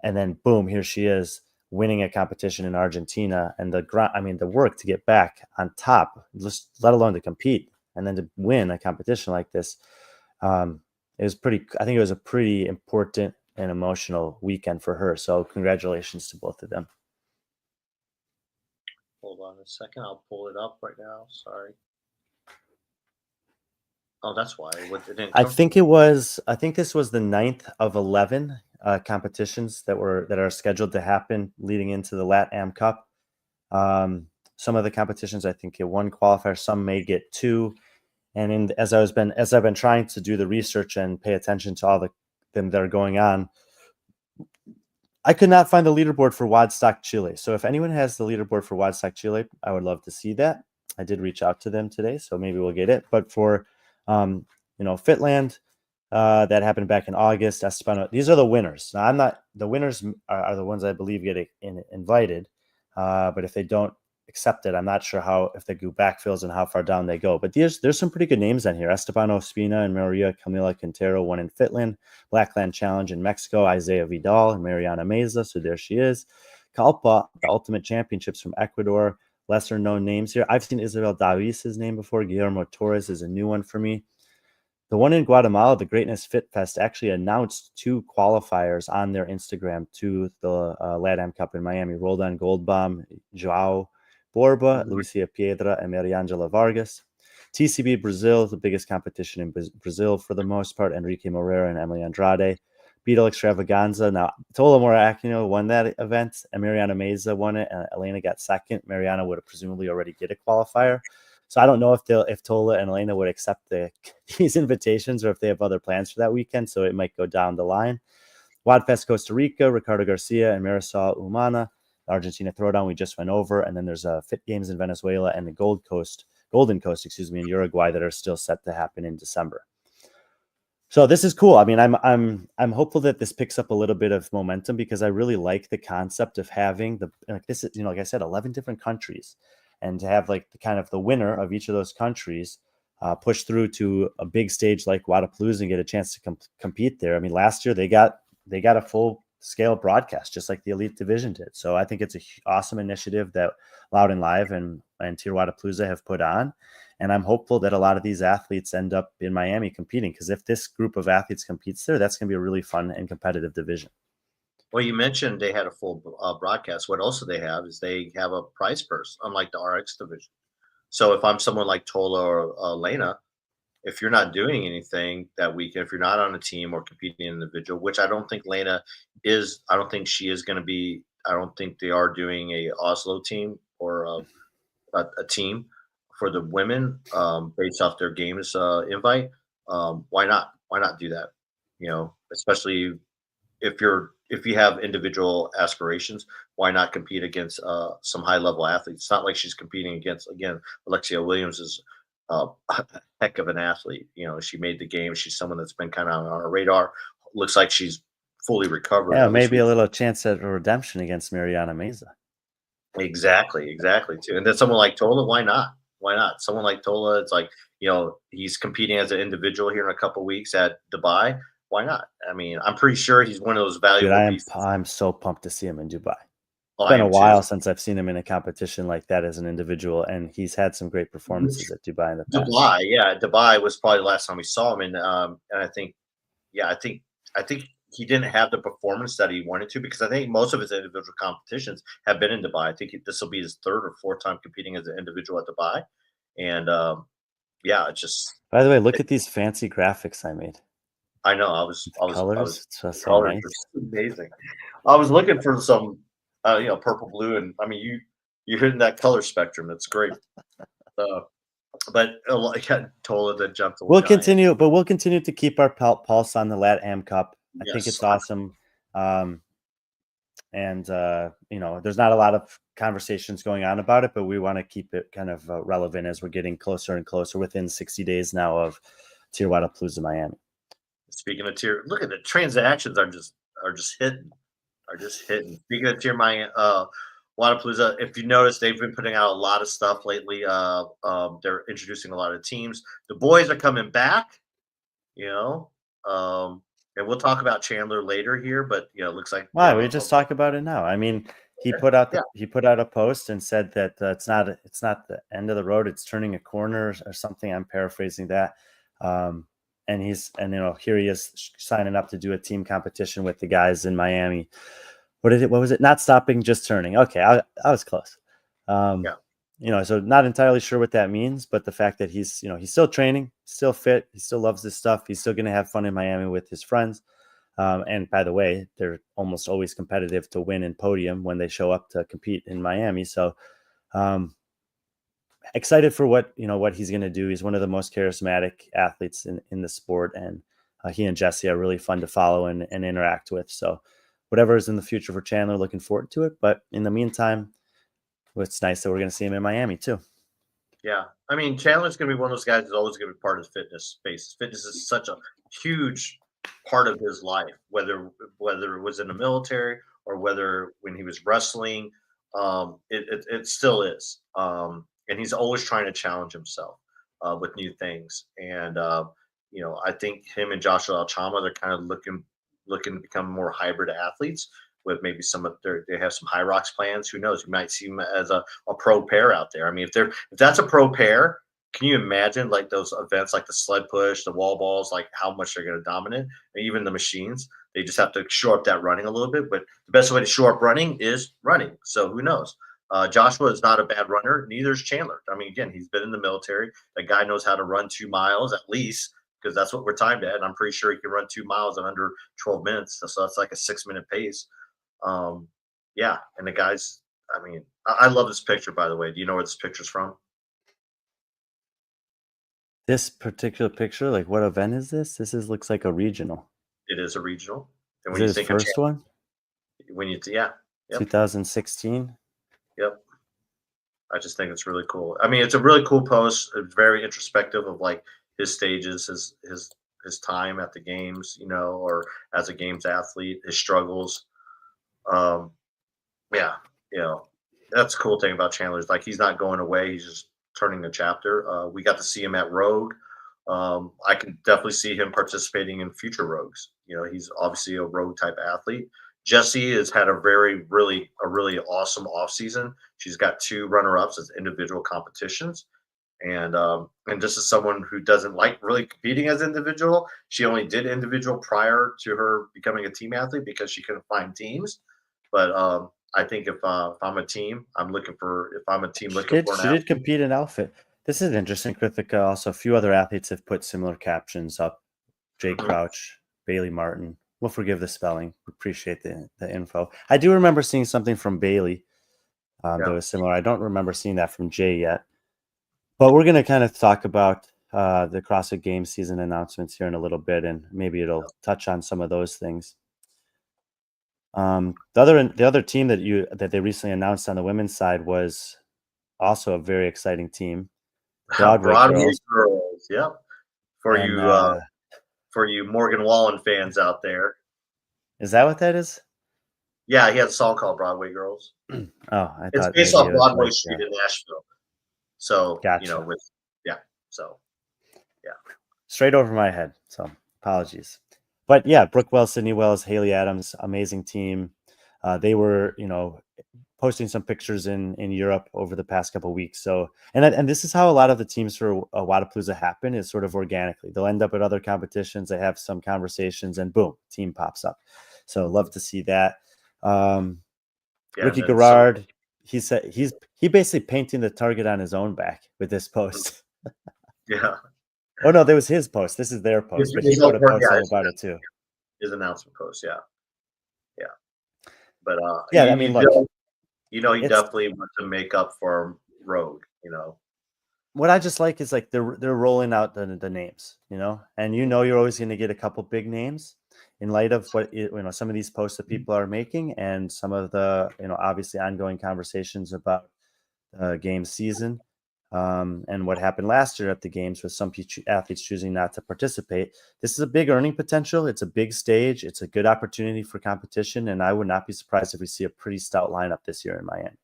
And then boom, here she is winning a competition in Argentina, and the work to get back on top, just let alone to compete and then to win a competition like this. I think it was a pretty important and emotional weekend for her. So congratulations to both of them.
Hold on a second. I'll pull it up right now. Sorry. Oh, that's why. I think this was the 9th of 11 competitions that are scheduled to happen leading into the LATAM Cup. Some of the competitions I think get one qualifier, some may get two. And as I've been trying to do the research and pay attention to all them that are going on, I could not find the leaderboard for Woodstock Chile. So if anyone has the leaderboard for Woodstock Chile, I would love to see that. I did reach out to them today, so maybe we'll get it. But for Fitland, that happened back in August. Estepano, these are the winners. Now, the winners are the ones I believe get invited. But if they don't accept it, I'm not sure if they go backfills and how far down they go. But there's some pretty good names on here. Esteban Ospina and Maria Camila Quintero won in Fitland. Blackland Challenge in Mexico, Isaiah Vidal and Mariana Meza. So there she is. Calpa, the Ultimate Championships from Ecuador. Lesser known names here. I've seen Isabel Davis's name before. Guillermo Torres is a new one for me. The one in Guatemala, the Greatness Fit Fest, actually announced 2 qualifiers on their Instagram to the LATAM Cup in Miami. Roldan Goldbaum, Joao Borba, Lucia Piedra, and Mariangela Vargas.
TCB Brazil, the biggest competition in Brazil for the most part. Enrique Moreira and Emily Andrade. Beetle Extravaganza. Now, Tola Morakino won that event, and Mariana Meza won it, and Elena got second. Mariana would have presumably already get a qualifier. So I don't know if Tola and Elena would accept these invitations or if they have other plans for that weekend. So it might go down the line. WODFest Costa Rica, Ricardo Garcia and Marisol Umana. Argentina Throwdown we just went over, and then there's a Fit Games in Venezuela and the Golden Coast, in Uruguay that are still set to happen in December. So this is cool. I mean, I'm hopeful that this picks up a little bit of momentum because I really like the concept of having this is, like I said, 11 different countries, and to have like the winner of each of those countries push through to a big stage like Wodapalooza and get a chance to compete there. I mean, last year they got a full scale broadcast just like the Elite Division did. So I think it's an awesome initiative that Loud and Live and TYR Wodapalooza have put on. And I'm hopeful that a lot of these athletes end up in Miami competing, because if this group of athletes competes there, that's going to be a really fun and competitive division.
Well, you mentioned they had a full broadcast. What also they have is they have a prize purse, unlike the RX division. So if I'm someone like Tola or Lena, if you're not doing anything that weekend, if you're not on a team or competing in individual, which I don't think Lena is, I don't think she is going to be. I don't think they are doing a Oslo team or a team for the women based off their games invite. Why not? Why not do that? Especially if you have individual aspirations, why not compete against some high level athletes? It's not like she's competing against, again, Alexia Williams is a heck of an athlete. She made the game. She's someone that's been kind of on our radar. Looks like she's fully recovered.
Yeah, maybe a little chance at a redemption against Mariana Meza.
Exactly too. And then someone like Tola, why not? Why not? Someone like Tola, it's like, he's competing as an individual here in a couple of weeks at Dubai. Why not? I mean, I'm pretty sure he's one of those valuable pieces.
I'm so pumped to see him in Dubai.
Oh,
it's been a while since I've seen him in a competition like that as an individual, and he's had some great performances at Dubai in the past.
Dubai was probably the last time we saw him, and I think he didn't have the performance that he wanted to, because I think most of his individual competitions have been in Dubai. I think this will be his third or fourth time competing as an individual at Dubai, and it's just.
By the way, look at these fancy graphics I made.
I know. I was
colors. It's so
colors
nice.
Amazing. I was looking for some, purple, blue, and I mean, you're hitting that color spectrum. That's great. But Tola that jumped.
We'll continue to keep our pulse on the LATAM Cup. I think it's awesome. And there's not a lot of conversations going on about it, but we want to keep it kind of relevant as we're getting closer and closer within 60 days now of TYR Wodapalooza Miami.
Speaking of tier, look at the transactions are just hitting. Speaking of TYR Miami, Wodapalooza, if you notice, they've been putting out a lot of stuff lately. They're introducing a lot of teams. The boys are coming back, and we'll talk about Chandler later here. But it looks like
we just talk about it now. I mean, he put out a post and said that it's not the end of the road. It's turning a corner or something. I'm paraphrasing that. And here he is signing up to do a team competition with the guys in Miami. What was it? Not stopping, just turning. Okay, I was close. So not entirely sure what that means, but the fact that he's still training, still fit, he still loves this stuff. He's still going to have fun in Miami with his friends. And by the way, they're almost always competitive to win and podium when they show up to compete in Miami. So, excited for what he's going to do. He's one of the most charismatic athletes in the sport, and he and Jesse are really fun to follow and interact with. So whatever is in the future for Chandler, looking forward to it. But in the meantime, it's nice that we're going to see him in Miami too.
Yeah. I mean, Chandler's going to be one of those guys who's always going to be part of the fitness space. Fitness is such a huge part of his life, whether it was in the military or whether when he was wrestling, it still is. And he's always trying to challenge himself with new things. And, I think him and Joshua Alchama, they're kind of looking to become more hybrid athletes with maybe they have some high rocks plans. Who knows? You might see them as a pro pair out there. I mean, if that's a pro pair, can you imagine like those events like the sled push, the wall balls, like how much they're going to dominate? And even the machines, they just have to shore up that running a little bit. But the best way to shore up running is running. So who knows? Joshua is not a bad runner. Neither is Chandler. I mean, again, he's been in the military. That guy knows how to run 2 miles at least, because that's what we're timed at. And I'm pretty sure he can run 2 miles in under 12 minutes. So that's like a 6-minute pace. Yeah. And the guys, I mean, I love this picture, by the way. Do you know where this picture's from?
This particular picture, like what event is this? This looks like a regional.
It is a regional. And
Is
when
it
you
his
think
first
of
one?
yeah. Yep.
2016.
Yep. I just think it's really cool. I mean, it's a really cool post. It's very introspective of like his stages, his time at the games, you know, or as a games athlete, his struggles. Yeah, you know, that's the cool thing about Chandler is like he's not going away. He's just turning a chapter. We got to see him at Rogue. I can definitely see him participating in future Rogues. You know, he's obviously a Rogue type athlete. Jessie has had a really awesome off season. She's got 2 runner-ups as individual competitions. And just as someone who doesn't like really competing as individual, she only did individual prior to her becoming a team athlete because she couldn't find teams. But I think if I'm a team, if I'm a team looking for an
She did
athlete.
compete in outfit. This is interesting, Krithika. Also, a few other athletes have put similar captions up. Jay Crouch, Bailey Martin. We'll forgive the spelling. Appreciate the info. I do remember seeing something from Bailey that was similar. I don't remember seeing that from Jay yet. But we're going to kind of talk about the CrossFit Games season announcements here in a little bit, and maybe it'll touch on some of those things. The other team that they recently announced on the women's side was also a very exciting team, Broadway
Girls. Yep. For you Morgan Wallen fans out there.
Is that what that is?
Yeah, he has a song called Broadway Girls.
I thought
it's based off Broadway Street in Nashville. So
gotcha.
You know,
straight over my head. So apologies. But yeah, Brooke Wells, Sydney Wells, Haley Adams, amazing team. They were, you know, posting some pictures in Europe over the past couple of weeks. So, and this is how a lot of the teams for Wodapalooza happen, is sort of organically. They'll end up at other competitions. They have some conversations and boom, team pops up. So love to see that. Ricky Garrard, he said he basically painting the target on his own back with this post.
Yeah.
Oh no, that was his post. This is their post, but he put a post about it too.
His announcement post, yeah. But
yeah, I mean, look,
he definitely wants to make up for Rogue. You know,
what I just like is like they're rolling out the names, you know, and you're always going to get a couple big names in light of what some of these posts that people are making, and some of the obviously ongoing conversations about game season. And what happened last year at the games with some athletes choosing not to participate. This is a big earning potential. It's a big stage. It's a good opportunity for competition. And I would not be surprised if we see a pretty stout lineup this year in Miami.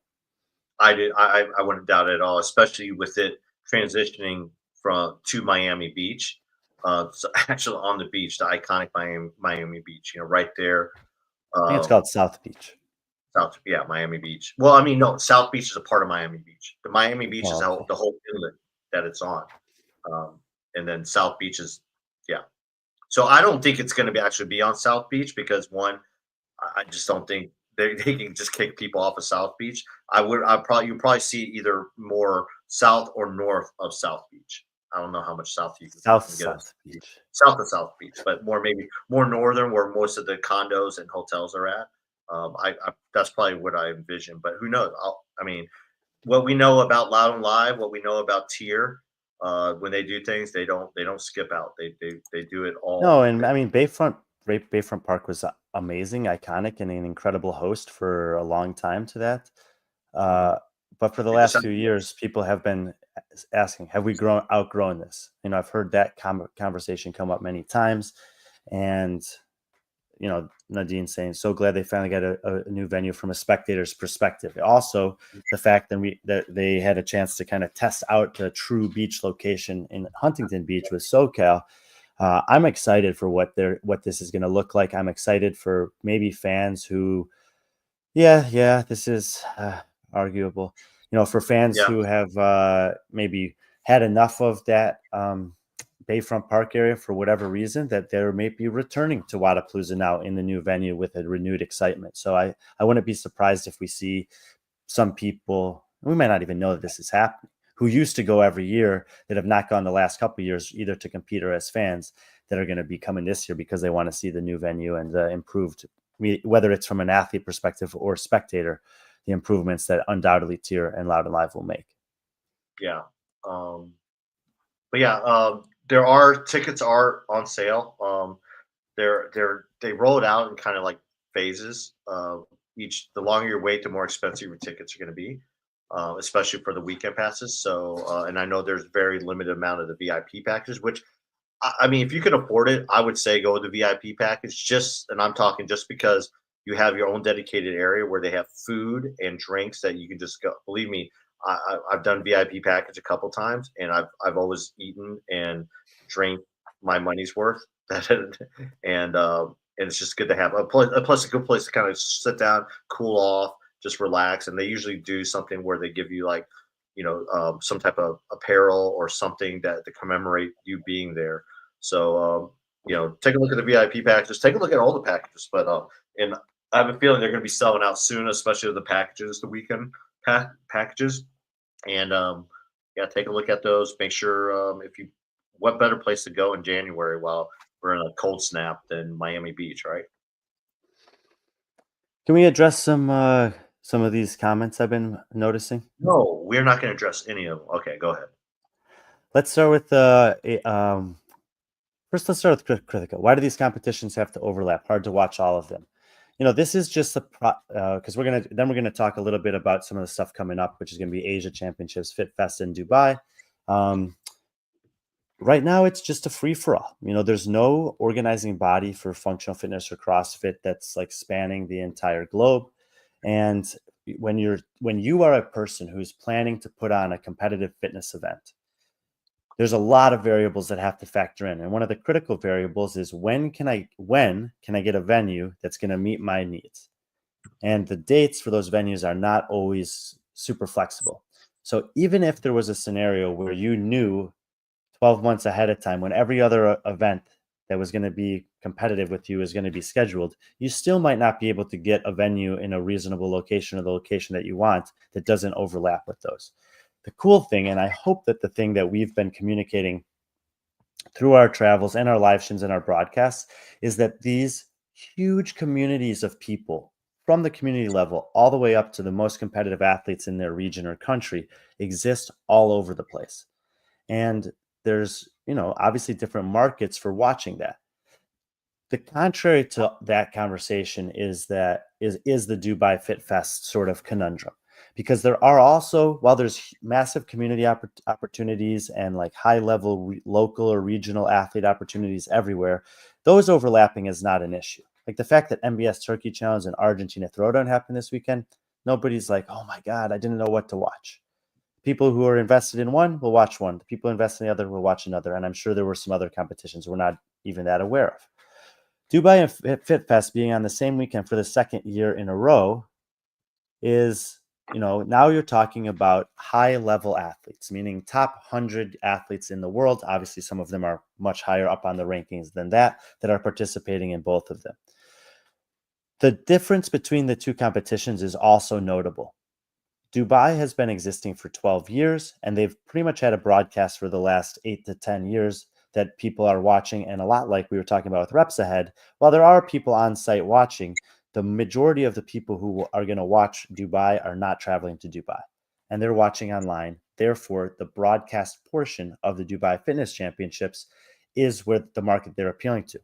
I wouldn't doubt it at all, especially with it transitioning to Miami Beach. So actually on the beach, the iconic Miami Beach, right there.
I think it's called South Beach.
Miami Beach. Well, I mean, no, South Beach is a part of Miami Beach. The Miami Beach is the whole inlet that it's on. And then South Beach is, So I don't think it's going to actually be on South Beach because one, I just don't think they can just kick people off of South Beach. You probably see either more south or north of South Beach. I don't know how much south you can get. South of South Beach, but maybe more northern, where most of the condos and hotels are at. That's probably what I envision, but who knows? I mean, what we know about Loud and Live, what we know about TYR, when they do things, they don't skip out. They do it all.
No, and I mean Bayfront Park was amazing, iconic, and an incredible host for a long time to that. But for the last few years, people have been asking, have we outgrown this? I've heard that conversation come up many times, and Nadine saying, so glad they finally got a new venue from a spectator's perspective. Also, the fact that they had a chance to kind of test out the true beach location in Huntington Beach with SoCal. I'm excited for what this is going to look like. I'm excited for maybe fans who, this is arguable. For fans who have maybe had enough of that Bayfront Park area for whatever reason, that they may be returning to Wodapalooza now in the new venue with a renewed excitement. So I wouldn't be surprised if we see some people, we might not even know that this is happening, who used to go every year that have not gone the last couple of years, either to compete or as fans, that are going to be coming this year because they want to see the new venue and the improved, whether it's from an athlete perspective or spectator, the improvements that undoubtedly Tier and Loud and Live will make.
Yeah. But yeah, there are tickets are on sale. They roll it out in kind of like phases. The longer you wait, the more expensive your tickets are going to be, especially for the weekend passes. So, and I know there's very limited amount of the VIP packages, which I mean, if you can afford it, I would say go with the VIP package. And I'm talking just because you have your own dedicated area where they have food and drinks that you can just go. Believe me, I've done VIP package a couple times, and I've always eaten and drank my money's worth. And it's just good to have plus a good place to kind of sit down, cool off, just relax. And they usually do something where they give you like some type of apparel or something to commemorate you being there. So, take a look at the VIP packages. Take a look at all the packages. But and I have a feeling they're going to be selling out soon, especially the packages, the weekend packages. And yeah, take a look at those. Make sure what better place to go in January while we're in a cold snap than Miami Beach, right?
Can we address some of these comments I've been noticing?
No, we're not going to address any of them. Okay, go ahead.
Let's start with first. Let's start with critical. Why do these competitions have to overlap? Hard to watch all of them. This is just because we're gonna talk a little bit about some of the stuff coming up, which is going to be Asia Championships, Fit Fest in Dubai. Right now, it's just a free for all. There's no organizing body for functional fitness or CrossFit that's like spanning the entire globe. And when you are a person who's planning to put on a competitive fitness event, there's a lot of variables that have to factor in. And one of the critical variables is when can I get a venue that's going to meet my needs? And the dates for those venues are not always super flexible. So even if there was a scenario where you knew 12 months ahead of time when every other event that was going to be competitive with you is going to be scheduled, you still might not be able to get a venue in a reasonable location or the location that you want that doesn't overlap with those. The cool thing, and I hope that the thing that we've been communicating through our travels and our live streams and our broadcasts is that these huge communities of people from the community level all the way up to the most competitive athletes in their region or country exist all over the place. And there's, obviously different markets for watching that. The contrary to that conversation is the Dubai Fit Fest sort of conundrum, because there are also, while there's massive community opportunities and like high level local or regional athlete opportunities everywhere, those overlapping is not an issue. Like the fact that MBS Turkey Challenge and Argentina Throwdown happened this weekend, nobody's like, oh my God, I didn't know what to watch. People who are invested in one will watch one. The people invested in the other will watch another. And I'm sure there were some other competitions we're not even that aware of. Dubai and Fit Fest being on the same weekend for the second year in a row is, now you're talking about high level athletes, meaning top 100 athletes in the world. Obviously, some of them are much higher up on the rankings than that are participating in both of them. The difference between the two competitions is also notable. Dubai has been existing for 12 years, and they've pretty much had a broadcast for the last 8 to 10 years that people are watching. And a lot like we were talking about with Reps Ahead, while there are people on site watching, the majority of the people who are going to watch Dubai are not traveling to Dubai, and they're watching online. Therefore, the broadcast portion of the Dubai Fitness Championships is where the market they're appealing to.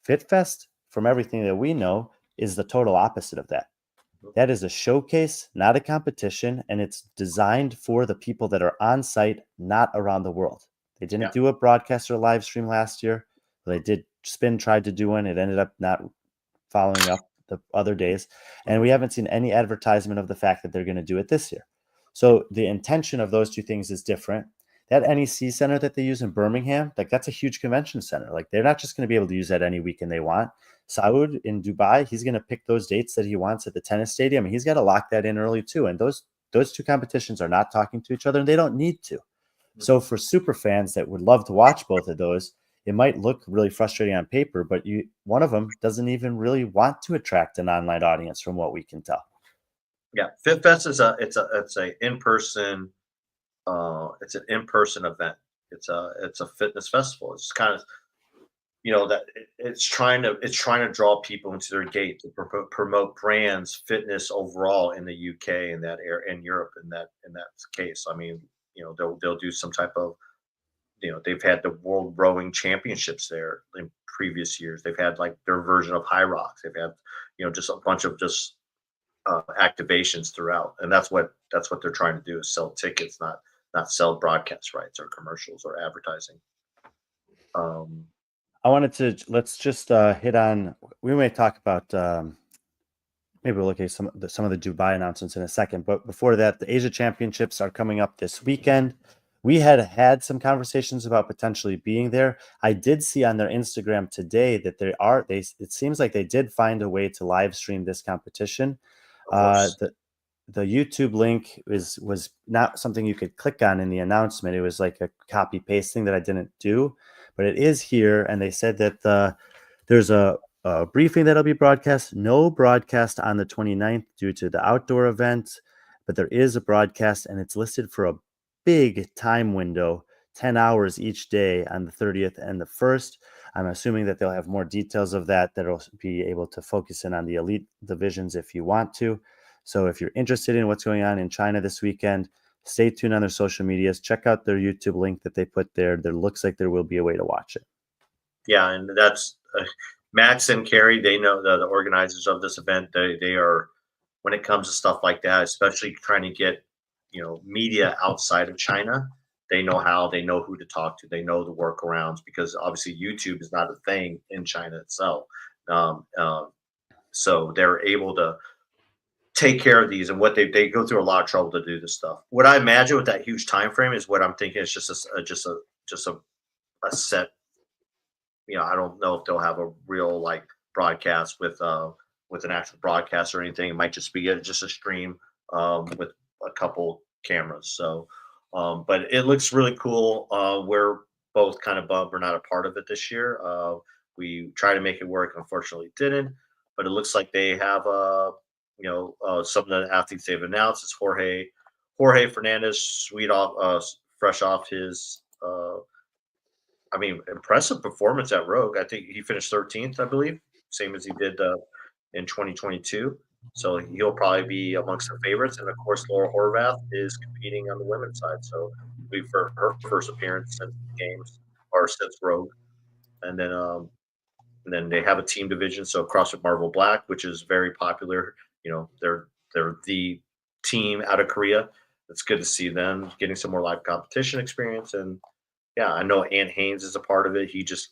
FitFest, from everything that we know, is the total opposite of that. That is a showcase, not a competition, and it's designed for the people that are on site, not around the world. They didn't do a broadcast or live stream last year. They did. Spin tried to do one. It ended up not following up the other days. And we haven't seen any advertisement of the fact that they're going to do it this year. So the intention of those two things is different. That NEC center that they use in Birmingham, like that's a huge convention center. Like they're not just going to be able to use that any weekend they want. Saud in Dubai, he's going to pick those dates that he wants at the tennis stadium, and he's got to lock that in early too. And those two competitions are not talking to each other, and they don't need to. So for super fans that would love to watch both of those, it might look really frustrating on paper, but one of them doesn't even really want to attract an online audience from what we can tell.
Yeah, FitFest is a in-person it's an in-person event. It's a fitness festival. It's kind of that it's trying to draw people into their gate to promote brands, fitness overall in the UK and that area in Europe in that case. I mean, they'll do some type of they've had the World Rowing Championships there in previous years. They've had like their version of High Rocks. They've had just a bunch of just activations throughout, and that's what they're trying to do is sell tickets, not sell broadcast rights or commercials or advertising. Um,
I wanted to let's just hit on. We may talk about maybe we'll look at some of the Dubai announcements in a second. But before that, the Asia Championships are coming up this weekend. We had some conversations about potentially being there. I did see on their Instagram today that it seems like they did find a way to live stream this competition.
of course,
The YouTube link was not something you could click on in the announcement. It was like a copy paste thing that I didn't do, but it is here. And they said that there's a briefing that'll be broadcast. No broadcast on the 29th due to the outdoor event, but there is a broadcast, and it's listed for a big time window, 10 hours each day on the 30th and the 1st. I'm assuming that they'll have more details of that'll be able to focus in on the elite divisions if you want to. So if you're interested in what's going on in China this weekend, stay tuned on their social medias. Check out their YouTube link that they put there. There looks like there will be a way to watch it.
yeah, and that's Max and Carrie. They know the organizers of this event. They are when it comes to stuff like that, especially trying to get media outside of China. They know how. They know who to talk to. They know the workarounds because obviously YouTube is not a thing in China itself. Um, um, so they're able to take care of these and what they go through a lot of trouble to do this stuff. What I imagine with that huge time frame is what I'm thinking is just a set. I don't know if they'll have a real like broadcast with an actual broadcast or anything. It might just be just a stream with a couple cameras. So, but it looks really cool. We're both kind of bummed we're not a part of it this year. We tried to make it work, unfortunately, it didn't. But it looks like they have some of the athletes they've announced is Jorge Fernandez, fresh off his impressive performance at Rogue. I think he finished 13th, I believe, same as he did in 2022. So he'll probably be amongst the favorites. And of course, Laura Horvath is competing on the women's side. So for her first appearance since the games or since Rogue. And then they have a team division. So CrossFit Marvel Black, which is very popular. They're the team out of Korea. It's good to see them getting some more live competition experience. And yeah, I know Ant Haynes is a part of it. He just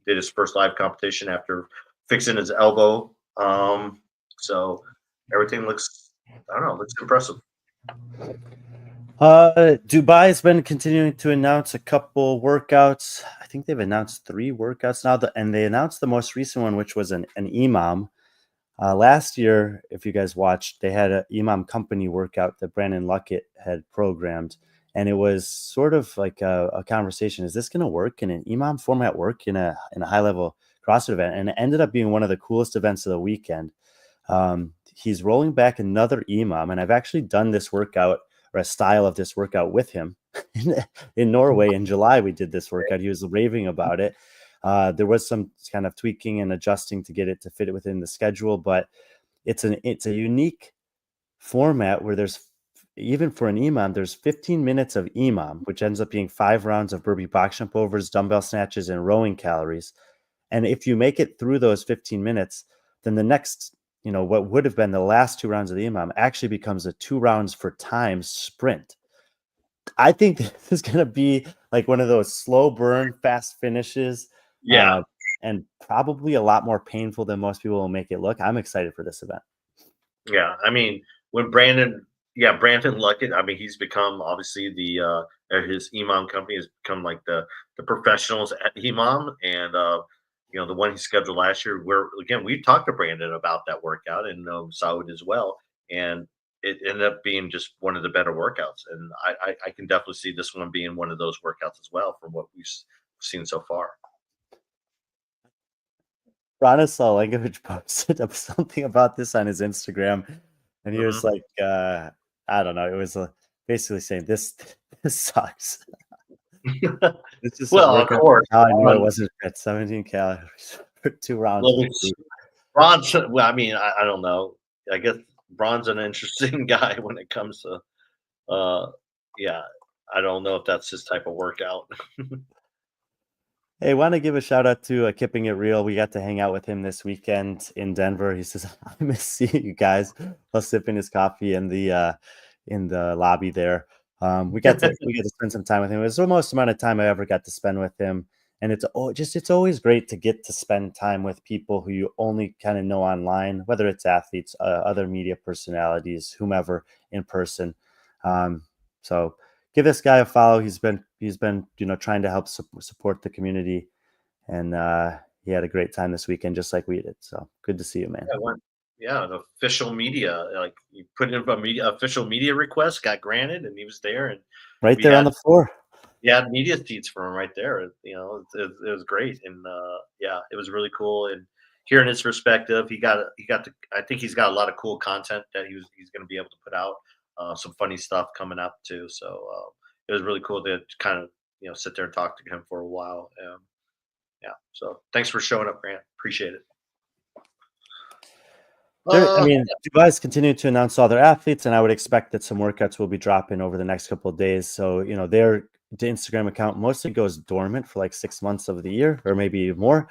did his first live competition after fixing his elbow. So everything looks impressive.
Dubai has been continuing to announce a couple workouts. I think they've announced 3 workouts now, and they announced the most recent one, which was an imam. Last year, if you guys watched, they had an imam company workout that Brandon Luckett had programmed. And it was sort of like a conversation. Is this going to work? Can an imam format work in a high level CrossFit event? And it ended up being one of the coolest events of the weekend. He's rolling back another imam, and I've actually done this workout or a style of this workout with him in Norway in July. We did this workout. He was raving about it. There was some kind of tweaking and adjusting to get it to fit it within the schedule, but it's a unique format where there's, even for an imam, there's 15 minutes of imam, which ends up being 5 rounds of burpee box jump overs, dumbbell snatches, and rowing calories. And if you make it through those 15 minutes, then the next, what would have been the last 2 rounds of the imam actually becomes a 2 rounds for time sprint. I think this is going to be like one of those slow burn, fast finishes.
Yeah.
And probably a lot more painful than most people will make it look. I'm excited for this event.
Yeah. I mean, when Brandon Luckett, he's become obviously his imam company has become like the professionals at imam, and the one he scheduled last year, where again we talked to Brandon about that workout and Saud as well, and it ended up being just one of the better workouts, and I can definitely see this one being one of those workouts as well from what we've seen so far.
Branislav Lankovic posted up something about this on his Instagram, And he was like, I don't know. It was basically saying this sucks. This is
Well, of course.
how I knew it wasn't fit. 17 calories for 2 rounds
Well,
of
it's
food.
Ron's. Well, I mean, I don't know. I guess Ron's an interesting guy when it comes to, yeah. I don't know if that's his type of workout.
Hey, want to give a shout out to Keeping It Real. We got to hang out with him this weekend in Denver. He says, "I miss seeing you guys," while sipping his coffee in the lobby there. We got to spend some time with him. It was the most amount of time I ever got to spend with him, and it's always great to get to spend time with people who you only kind of know online, whether it's athletes, other media personalities, whomever in person. So give this guy a follow. He's been trying to help support the community, and he had a great time this weekend, just like we did. So good to see you, man.
Yeah, the official media, like you put in a official media request, got granted, and he was there, and
Right
we
there on the floor.
had media seats for him right there. It was great, and yeah, it was really cool. And hearing his perspective, he got to. I think he's got a lot of cool content that he's going to be able to put out. Some funny stuff coming up too. So it was really cool to kind of sit there and talk to him for a while. Yeah. So thanks for showing up, Grant. Appreciate it.
I mean, Dubai's continuing to announce all their athletes, and I would expect that some workouts will be dropping over the next couple of days. So, their Instagram account mostly goes dormant for like 6 months of the year, or maybe more.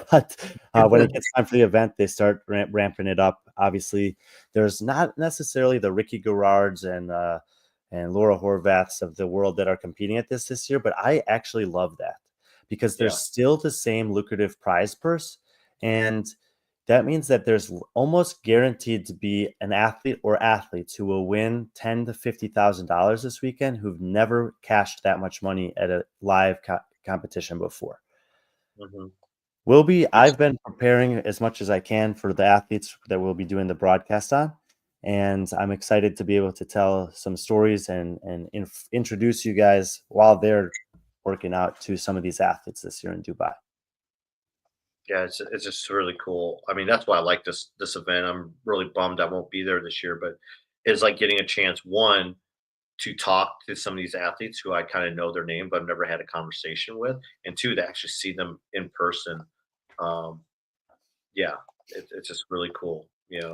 But when it gets time for the event, they start ramping it up. Obviously, there's not necessarily the Ricky Garards and Laura Horvaths of the world that are competing at this year, but I actually love that because there's still the same lucrative prize purse, and that means that there's almost guaranteed to be an athlete or athletes who will win $10,000 to $50,000 this weekend who've never cashed that much money at a live competition before. I've been preparing as much as I can for the athletes that we'll be doing the broadcast on, and I'm excited to be able to tell some stories and introduce you guys while they're working out to some of these athletes this year in Dubai.
Yeah, it's just really cool. I mean, that's why I like this event. I'm really bummed I won't be there this year, but it's like getting a chance, one, to talk to some of these athletes who I kind of know their name, but I've never had a conversation with, and two, to actually see them in person. Um, yeah, it's just really cool.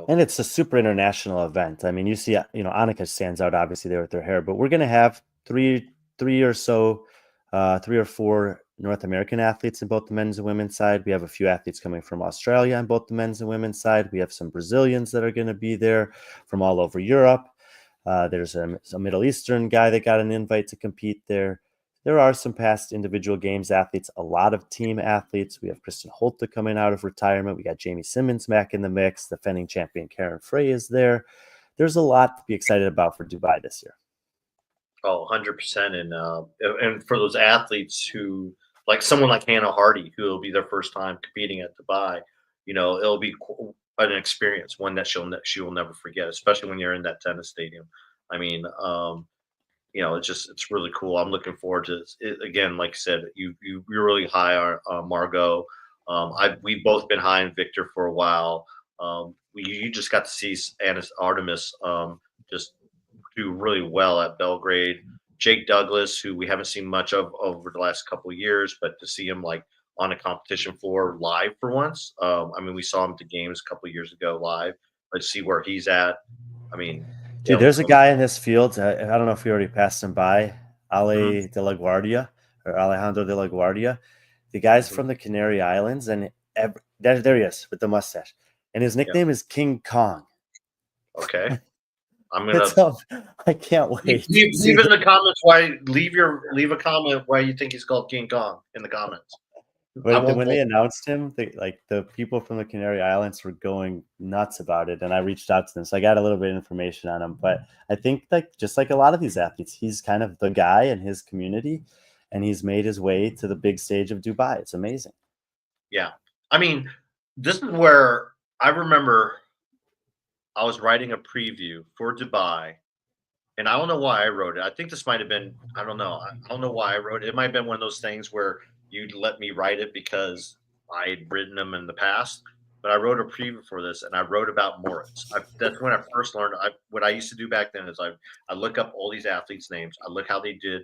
And it's a super international event. I mean, you see, Annika stands out obviously there with her hair, but we're going to have three or so, 3 or 4 North American athletes in both the men's and women's side. We have a few athletes coming from Australia on both the men's and women's side. We have some Brazilians that are going to be there from all over Europe. There's a Middle Eastern guy that got an invite to compete there. There are some past individual games athletes, a lot of team athletes. We have Kristen Holte coming out of retirement. We got Jamie Simmons back in the mix. Defending champion Karen Frey is there. There's a lot to be excited about for Dubai this year.
Oh, 100%. And for those athletes who, like someone like Hannah Hardy, who will be their first time competing at Dubai, it'll be an experience, one that she will never forget, especially when you're in that tennis stadium. I mean, it's really cool. I'm looking forward to it. Again, like I said, you're really high on Margot. We've both been high on Victor for a while. You just got to see Artemis just do really well at Belgrade. Jake Douglas, who we haven't seen much of over the last couple of years, but to see him like on a competition floor live for once. I mean, we saw him at the games a couple of years ago live. Let's see where he's at. I mean,
dude, there's a guy in this field. I don't know if we already passed him by, Ale de la Guardia or Alejandro de la Guardia. The guy's from the Canary Islands, and there he is with the mustache, and his nickname is King Kong.
Okay. I'm gonna.
I can't wait.
Leave in the comments why. Leave a comment why you think he's called King Kong in the comments.
When they announced him, the people from the Canary Islands were going nuts about it, and I reached out to them, so I got a little bit of information on him. But I think just like a lot of these athletes, he's kind of the guy in his community, and he's made his way to the big stage of Dubai. It's amazing.
Yeah, I mean, this is where I remember I was writing a preview for Dubai, and I don't know why I wrote it. I think this might have been, I don't know. I don't know why I wrote it. It might have been one of those things where you'd let me write it because I'd written them in the past. but I wrote a preview for this, and I wrote about Moritz. That's when I first learned. What I used to do back then is I look up all these athletes' names. I look how they did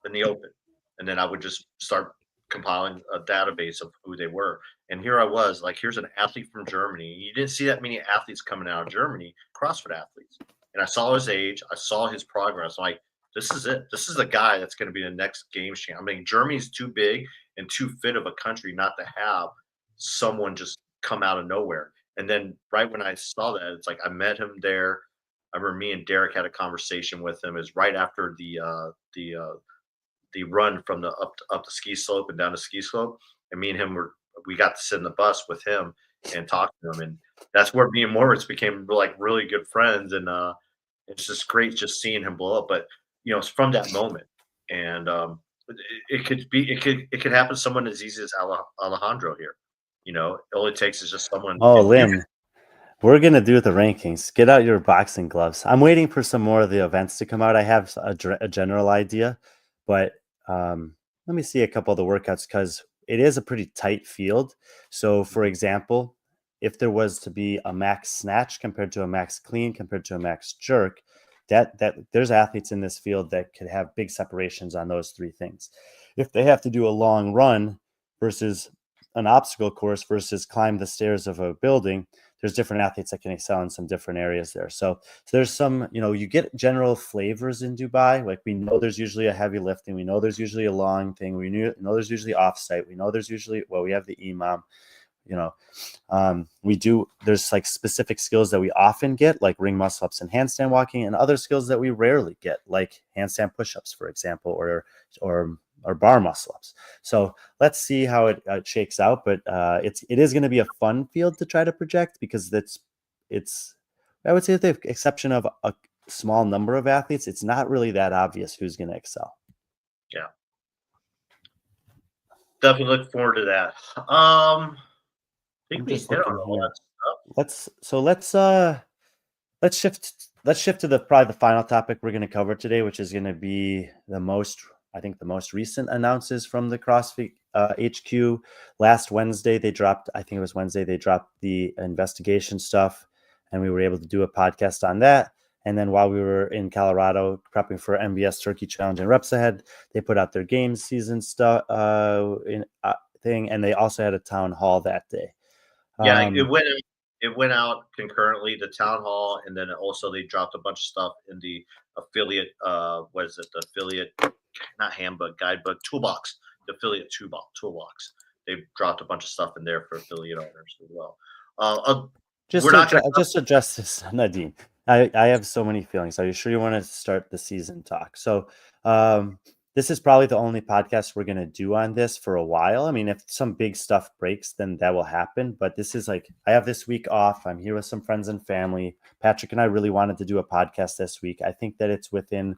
in the Open, and then I would just start compiling a database of who they were. And here I was, like, here's an athlete from Germany. You didn't see that many athletes coming out of Germany, CrossFit athletes. And I saw his age, I saw his progress. I'm like, this is it. This is the guy that's going to be the next games champ. I mean, Germany's too big and too fit of a country not to have someone just come out of nowhere. And then right when I saw that, it's like I met him there. I remember me and Derek had a conversation with him. It was right after the run from the up the ski slope and down the ski slope. And me and him we got to sit in the bus with him and talk to him. And that's where me and Moritz became like really good friends. And it's just great just seeing him blow up. But it's from that moment. And it could happen to someone as easy as Alejandro here. All it takes is just someone.
Oh, Lynn, we're going to do the rankings. Get out your boxing gloves. I'm waiting for some more of the events to come out. I have a general idea, but let me see a couple of the workouts because it is a pretty tight field. So, for example, if there was to be a max snatch compared to a max clean compared to a max jerk, that there's athletes in this field that could have big separations on those three things. If they have to do a long run versus an obstacle course versus climb the stairs of a building, there's different athletes that can excel in some different areas there. So there's some, you get general flavors in Dubai. Like we know there's usually a heavy lifting. We know there's usually a long thing. We know there's usually offsite. We know there's usually, we have the imam. There's like specific skills that we often get, like ring muscle ups and handstand walking, and other skills that we rarely get, like handstand push-ups, for example, or bar muscle ups. So let's see how it shakes out. But it is going to be a fun field to try to project because it's I would say, with the exception of a small number of athletes, it's not really that obvious who's going to excel.
Yeah, definitely look forward to that. I think we hit on all that stuff.
Let's shift to probably the final topic we're going to cover today, which is going to be the most recent announces from the CrossFit HQ. Last Wednesday they dropped the investigation stuff, and we were able to do a podcast on that. And then while we were in Colorado prepping for MBS Turkey Challenge and Reps Ahead, they put out their games season stuff thing, and they also had a town hall that day.
Yeah, it went out concurrently, the town hall, and then also they dropped a bunch of stuff in the affiliate. What is it? The affiliate, not handbook, guidebook, toolbox. The affiliate toolbox. They dropped a bunch of stuff in there for affiliate owners as well.
Just to address this, Nadine. I have so many feelings. Are you sure you want to start the season talk? So this is probably the only podcast we're going to do on this for a while. I mean, if some big stuff breaks, then that will happen. But this is like, I have this week off. I'm here with some friends and family. Patrick and I really wanted to do a podcast this week. I think that it's within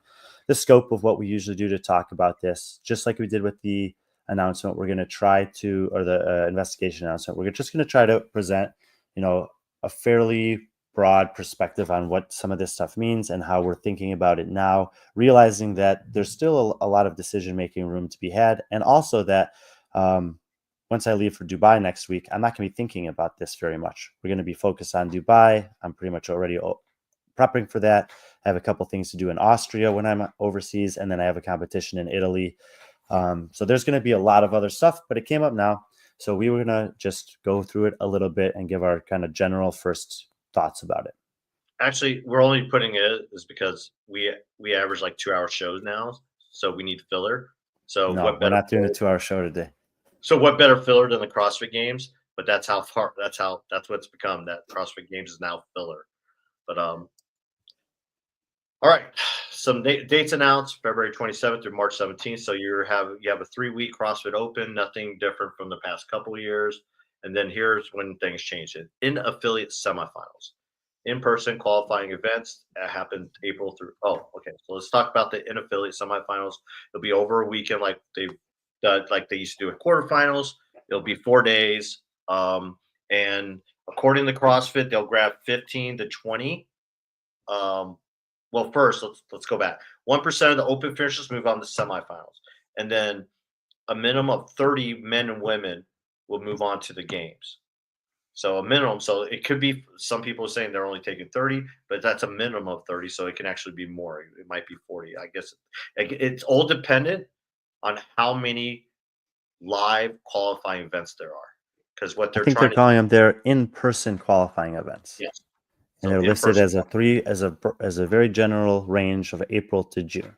the scope of what we usually do to talk about this, just like we did with the announcement. We're going to try to, or the investigation announcement, we're just going to try to present, a fairly broad perspective on what some of this stuff means and how we're thinking about it now, realizing that there's still a lot of decision-making room to be had. And also that once I leave for Dubai next week, I'm not going to be thinking about this very much. We're going to be focused on Dubai. I'm pretty much already prepping for that. I have a couple things to do in Austria when I'm overseas, and then I have a competition in Italy. So there's going to be a lot of other stuff, but it came up now. So we were going to just go through it a little bit and give our kind of general first thoughts about it.
Actually, we're only putting it is because we average like 2-hour shows now, so we need filler. So
no, we're not doing a 2-hour show today.
So what better filler than the CrossFit Games? But that's what it's become. That CrossFit Games is now filler. But all right, some dates announced: February 27th through March 17th. So you have a 3-week CrossFit Open, nothing different from the past couple of years. And then here's when things changed: in affiliate semifinals, in-person qualifying events that happened April through. Oh, okay. So let's talk about the in affiliate semifinals. It'll be over a weekend, like they used to do at quarterfinals. It'll be 4 days. And according to CrossFit, they'll grab 15 to 20. Well, first let's go back. 1% of the open finishers move on to semifinals, and then a minimum of 30 men and women will move on to the games. So a minimum. So it could be some people are saying they're only taking 30, but that's a minimum of 30. So it can actually be more. It might be 40. I guess it's all dependent on how many live qualifying events there are. Because what
I
they're
think they're
trying to
calling them their in-person qualifying events,
yes.
and
So
they're
in
listed
person.
as a very general range of April to June.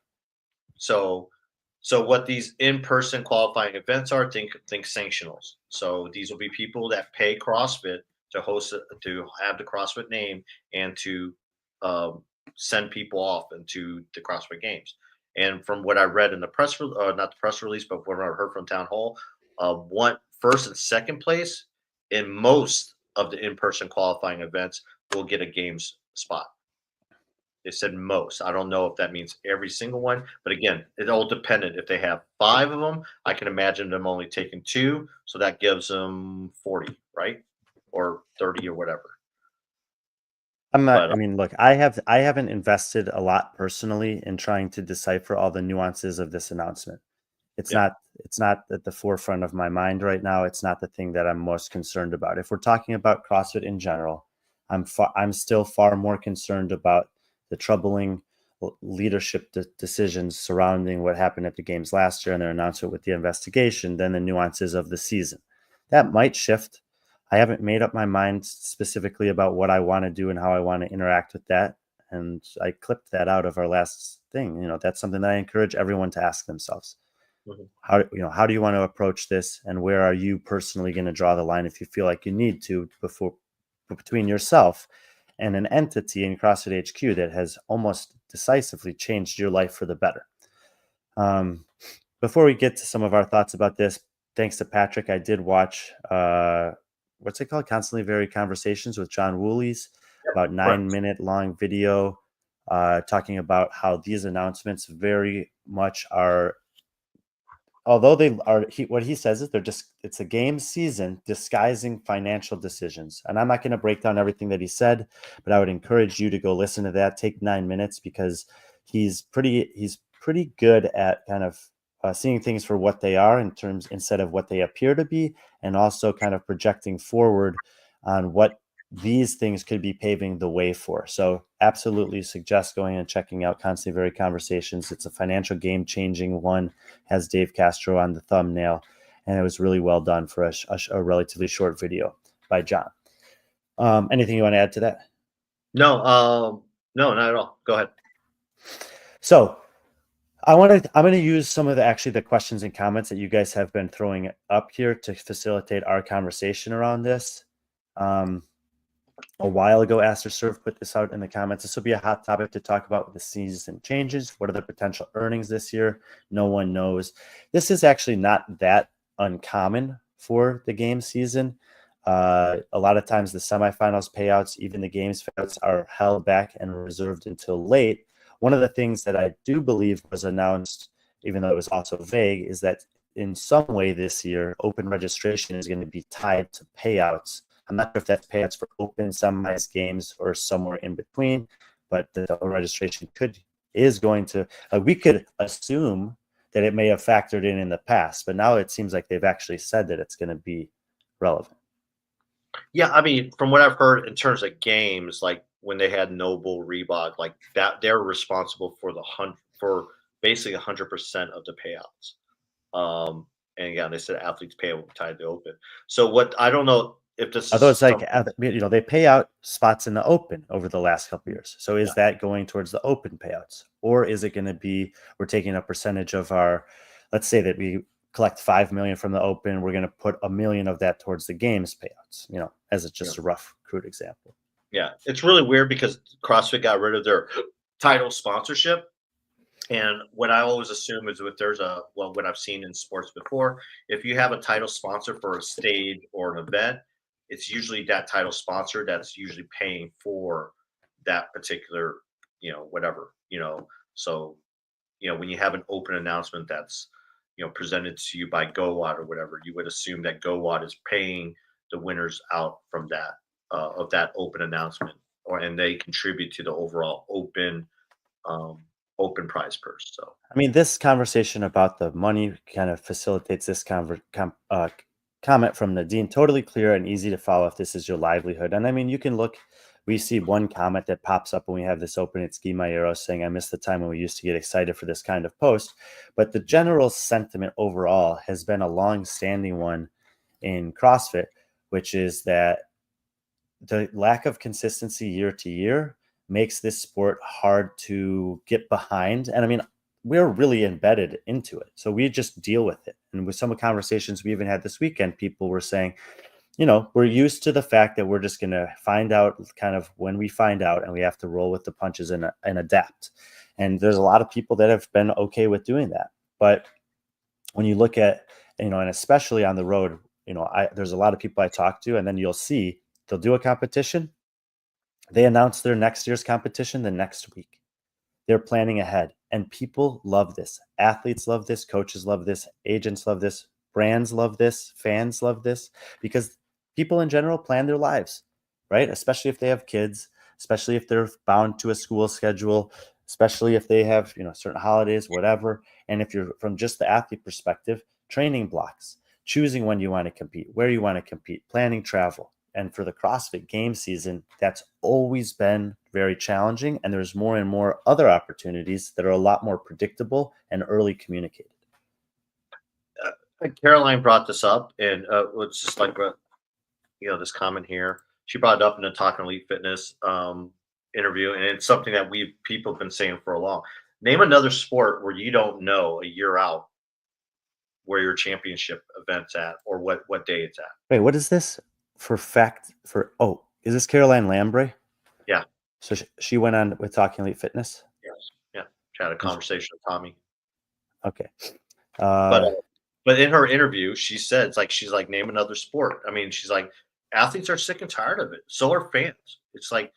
So what these in-person qualifying events are, think sanctionals. So these will be people that pay CrossFit to host it, to have the CrossFit name and to um, send people off into the CrossFit Games. And from what I read in the not the press release, but what I heard from town hall, one first and second place in most of the in-person qualifying events will get a games spot. They said most. I don't know if that means every single one, but again, it all dependent. If they have 5 of them, I can imagine them only taking 2, so that gives them 40, right? Or 30 or whatever.
I'm not,
But,
I mean, look, I haven't invested a lot personally in trying to decipher all the nuances of this announcement. It's
yeah,
not it's not at the forefront of my mind right now. It's not the thing that I'm most concerned about. If we're talking about CrossFit in general, I'm still far more concerned about the troubling leadership decisions surrounding what happened at the games last year and their announcement with the investigation than the nuances of the season. That might shift. I haven't made up my mind specifically about what I want to do and how I want to interact with that. And I clipped that out of our last thing. That's something that I encourage everyone to ask themselves.
mhm,
How do you want to approach this, and where are you personally going to draw the line if you feel like you need to between yourself and an entity in CrossFit HQ that has almost decisively changed your life for the better. Um, Before we get to some of our thoughts about this, thanks to Patrick, I did watch what's it called? Constantly Varied Conversations with John Woolies, about
correct.
9-minute long video talking about how these announcements very much are, although they are, what he says is it's a game season disguising financial decisions. And I'm not going to break down everything that he said, but I would encourage you to go listen to that. Take 9 minutes, because he's pretty good at kind of seeing things for what they are instead of what they appear to be, and also kind of projecting forward on what these things could be paving the way for. So absolutely suggest going and checking out Constantly Varied Conversations. It's a financial game changing one, has Dave Castro on the thumbnail, and it was really well done for a relatively short video by John. Anything you want to add to that?
No, no, not at all. Go ahead.
So I'm going to use some of the questions and comments that you guys have been throwing up here to facilitate our conversation around this. A while ago, Aster Serve put this out in the comments. This will be a hot topic to talk about with the season changes. What are the potential earnings this year? No one knows. This is actually not that uncommon for the game season. A lot of times the semifinals payouts, even the games payouts, are held back and reserved until late. One of the things that I do believe was announced, even though it was also vague, is that in some way this year, open registration is going to be tied to payouts. I'm not sure if that's payouts for open semis games or somewhere in between, but the registration is going to, we could assume that it may have factored in the past, but now it seems like they've actually said that it's going to be relevant.
Yeah, I mean, from what I've heard in terms of games, like when they had Noble, Reebok, like that, they're responsible for for basically 100% of the payouts. And again, they said athletes pay tied to open. So what I don't know if this
Although
is
it's like,
some
they pay out spots in the open over the last couple of years. So
yeah,
is that going towards the open payouts, or is it going to be, we're taking a percentage of our, let's say that we collect 5 million from the open, we're going to put 1 million of that towards the games payouts, as it's
yeah,
just a rough, crude example.
yeah. It's really weird because CrossFit got rid of their title sponsorship. And what I always assume is if there's what I've seen in sports before, if you have a title sponsor for a stage or an event, it's usually that title sponsor that's usually paying for that particular, whatever, So, when you have an open announcement that's, presented to you by GoWatt or whatever, you would assume that GoWatt is paying the winners out from that, of that open announcement, and they contribute to the overall um, open prize purse. So
I mean, this conversation about the money kind of facilitates this comment from Nadine, totally clear and easy to follow if this is your livelihood. And I mean, you can look, we see one comment that pops up when we have this open at Ski Maero saying, I miss the time when we used to get excited for this kind of post. But the general sentiment overall has been a long-standing one in CrossFit, which is that the lack of consistency year to year makes this sport hard to get behind. And I mean, we're really embedded into it. So we just deal with it. And with some of the conversations we even had this weekend, people were saying, you know, we're used to the fact that we're just going to find out kind of when we find out, and we have to roll with the punches and adapt. And there's a lot of people that have been okay with doing that. But when you look at, you know, and especially on the road, you know, there's a lot of people I talk to, and then you'll see they'll do a competition. They announce their next year's competition the next week. They're planning ahead, and people love this. Athletes love this. Coaches love this. Agents love this. Brands love this. Fans love this, because people in general plan their lives, right? Especially if they have kids, especially if they're bound to a school schedule, especially if they have, you know, certain holidays, whatever. And if you're from just the athlete perspective, training blocks, choosing when you want to compete, where you want to compete, planning travel. And for the CrossFit Games season, that's always been very challenging. And there's more and more other opportunities that are a lot more predictable and early communicated.
Caroline brought this up, and it's just like, you know, this comment here. She brought it up in the Talking Elite Fitness interview, and it's something that people have been saying for a long. Name another sport where you don't know a year out where your championship event's at or what day it's at.
Wait, what is this? Is this Caroline Lambre?
Yeah.
So she went on with Talking Elite Fitness?
Yes. Yeah. She had a conversation with Tommy.
Okay.
But in her interview, she said, she's like, name another sport. I mean, she's like, athletes are sick and tired of it. So are fans. It's like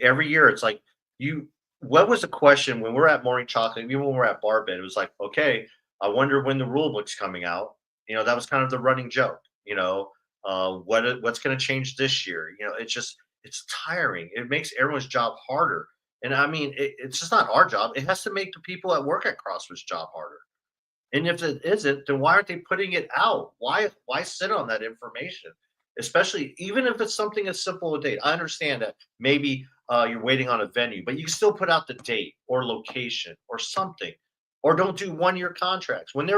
every year, it's like what was the question when we're at Morning Chocolate, even when we're at Barbed, it was like, okay, I wonder when the rule book's coming out. You know, that was kind of the running joke, you know. What's going to change this year? You know, it's tiring. It makes everyone's job harder. And I mean, it's just not our job. It has to make the people that work at CrossFit's job harder. And if it isn't, then why aren't they putting it out? Why sit on that information? Especially even if it's something as simple as a date. I understand that maybe you're waiting on a venue, but you can still put out the date or location or something, or don't do 1-year contracts. When they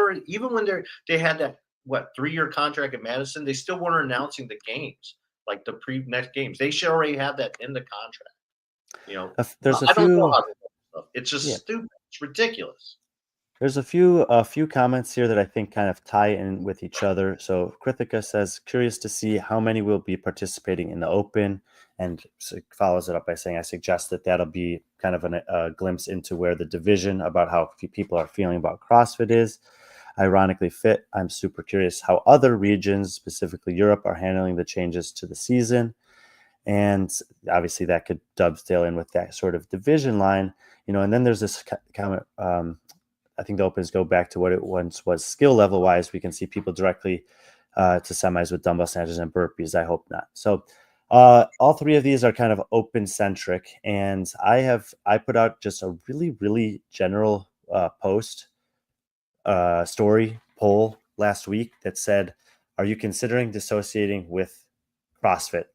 had that 3-year contract at Madison, they still weren't announcing the games, like the next games. They should already have that in the contract. You know, I don't know how to do stuff. It's just stupid. It's ridiculous.
There's a few comments here that I think kind of tie in with each other. So Krithika says, curious to see how many will be participating in the Open, and follows it up by saying, I suggest that'll be kind of a glimpse into where the division about how people are feeling about CrossFit is. Ironically fit, I'm super curious how other regions, specifically Europe, are handling the changes to the season. And obviously that could dovetail in with that sort of division line, you know. And then there's this comment, I think the Opens go back to what it once was skill level wise. We can see people directly to semis with dumbbell snatches and burpees. I hope not. So all three of these are kind of open centric. And I put out just a really, really general post story poll last week that said, are you considering dissociating with CrossFit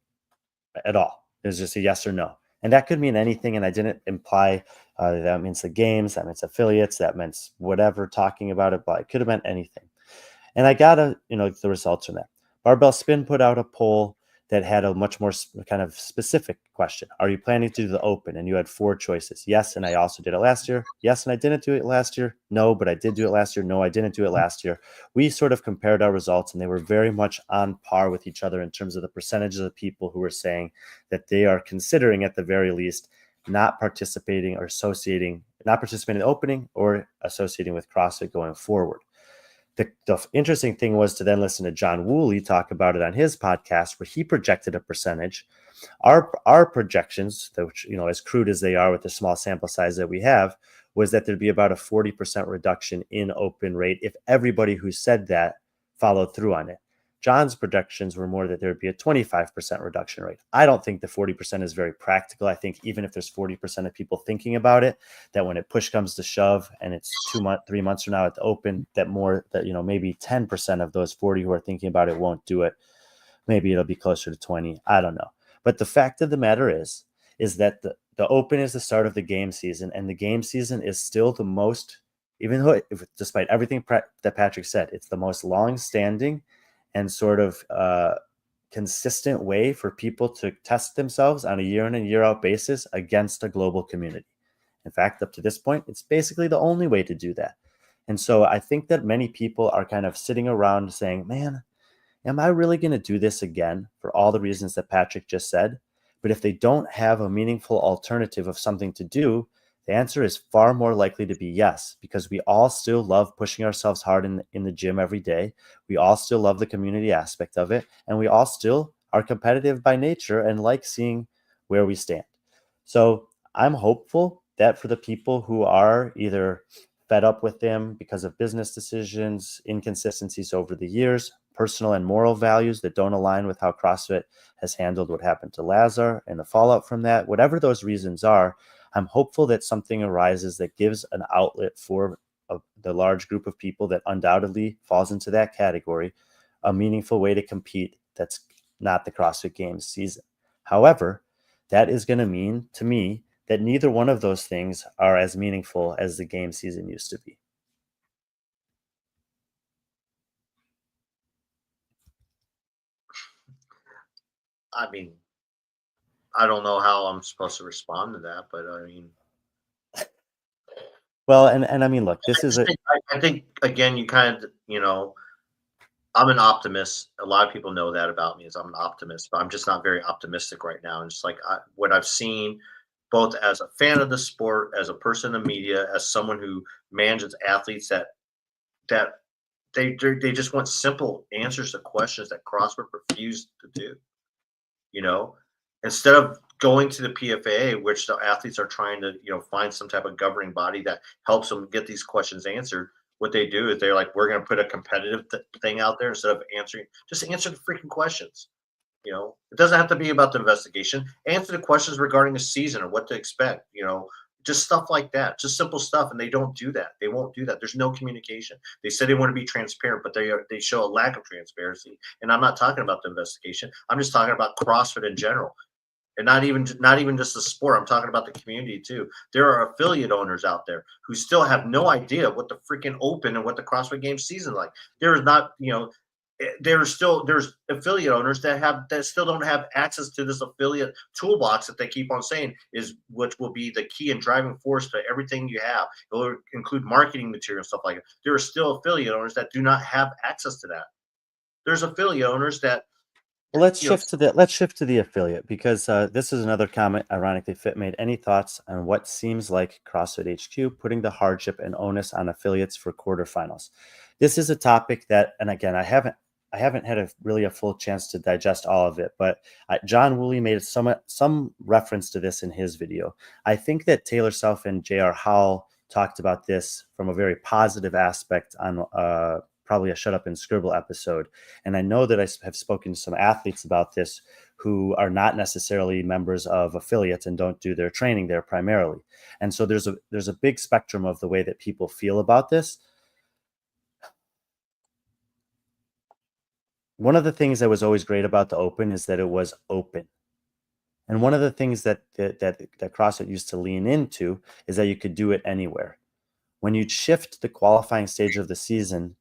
at all? There's just a yes or no. And that could mean anything. And I didn't imply that means the games, that means affiliates, that means whatever, talking about it, but it could have meant anything. And I got the results from that. Barbell Spin put out a poll that had a much more kind of specific question. Are you planning to do the Open? And you had 4 choices. Yes, and I also did it last year. Yes, and I didn't do it last year. No, but I did do it last year. No, I didn't do it last year. We sort of compared our results, and they were very much on par with each other in terms of the percentages of people who were saying that they are considering, at the very least, not participating in the Opening or associating with CrossFit going forward. The interesting thing was to then listen to John Woolley talk about it on his podcast, where he projected a percentage. Our projections, which, you know, as crude as they are with the small sample size that we have, was that there'd be about a 40% reduction in open rate if everybody who said that followed through on it. John's projections were more that there would be a 25% reduction rate. I don't think the 40% is very practical. I think even if there's 40% of people thinking about it, that when it push comes to shove and it's 3 months from now at the Open, that maybe 10% of those 40 who are thinking about it won't do it. Maybe it'll be closer to 20. I don't know. But the fact of the matter is that the Open is the start of the game season, and the game season is still the most, even though despite everything that Patrick said, it's the most long-standing and sort of consistent way for people to test themselves on a year in and year out basis against a global community. In fact, up to this point, it's basically the only way to do that. And so I think that many people are kind of sitting around saying, man, am I really going to do this again for all the reasons that Patrick just said? But if they don't have a meaningful alternative of something to do, the answer is far more likely to be yes, because we all still love pushing ourselves hard in the gym every day. We all still love the community aspect of it. And we all still are competitive by nature and like seeing where we stand. So I'm hopeful that for the people who are either fed up with them because of business decisions, inconsistencies over the years, personal and moral values that don't align with how CrossFit has handled what happened to Lazar and the fallout from that, whatever those reasons are, I'm hopeful that something arises that gives an outlet for the large group of people that undoubtedly falls into that category, a meaningful way to compete that's not the CrossFit Games season. However, that is going to mean to me that neither one of those things are as meaningful as the game season used to be.
I mean, I don't know how I'm supposed to respond to that, but I mean,
well, and I mean, look, this is
I think again, you kind of, I'm an optimist. A lot of people know that about me is I'm an optimist, but I'm just not very optimistic right now. And just like what I've seen, both as a fan of the sport, as a person in the media, as someone who manages athletes, that they just want simple answers to questions that CrossFit refused to do. Instead of going to the PFAA, which the athletes are trying to, find some type of governing body that helps them get these questions answered. What they do is they're like, we're going to put a competitive thing out there instead of just answer the freaking questions. It doesn't have to be about the investigation. Answer the questions regarding the season or what to expect. Just stuff like that, just simple stuff. And they don't do that. They won't do that. There's no communication. They said they want to be transparent, but they show a lack of transparency. And I'm not talking about the investigation. I'm just talking about CrossFit in general. And not even just the sport. I'm talking about the community too. There are affiliate owners out there who still have no idea what the freaking Open and what the CrossFit Games season like. There is not, there's affiliate owners that still don't have access to this affiliate toolbox that they keep on saying is which will be the key and driving force to everything you have. It will include marketing material, stuff like that. There are still affiliate owners that do not have access to that. There's affiliate owners that.
Well, let's shift to the affiliate, because this is another comment. Ironically, Fit made. Any thoughts on what seems like CrossFit HQ putting the hardship and onus on affiliates for quarterfinals? This is a topic that, and again, I haven't had a full chance to digest all of it, but John Woolley made some reference to this in his video. I think that Taylor Self and J.R. Howell talked about this from a very positive aspect on probably a Shut Up and Scribble episode. And I know that I have spoken to some athletes about this who are not necessarily members of affiliates and don't do their training there primarily. And so there's a big spectrum of the way that people feel about this. One of the things that was always great about the Open is that it was open. And one of the things that CrossFit used to lean into is that you could do it anywhere. When you shift the qualifying stage of the season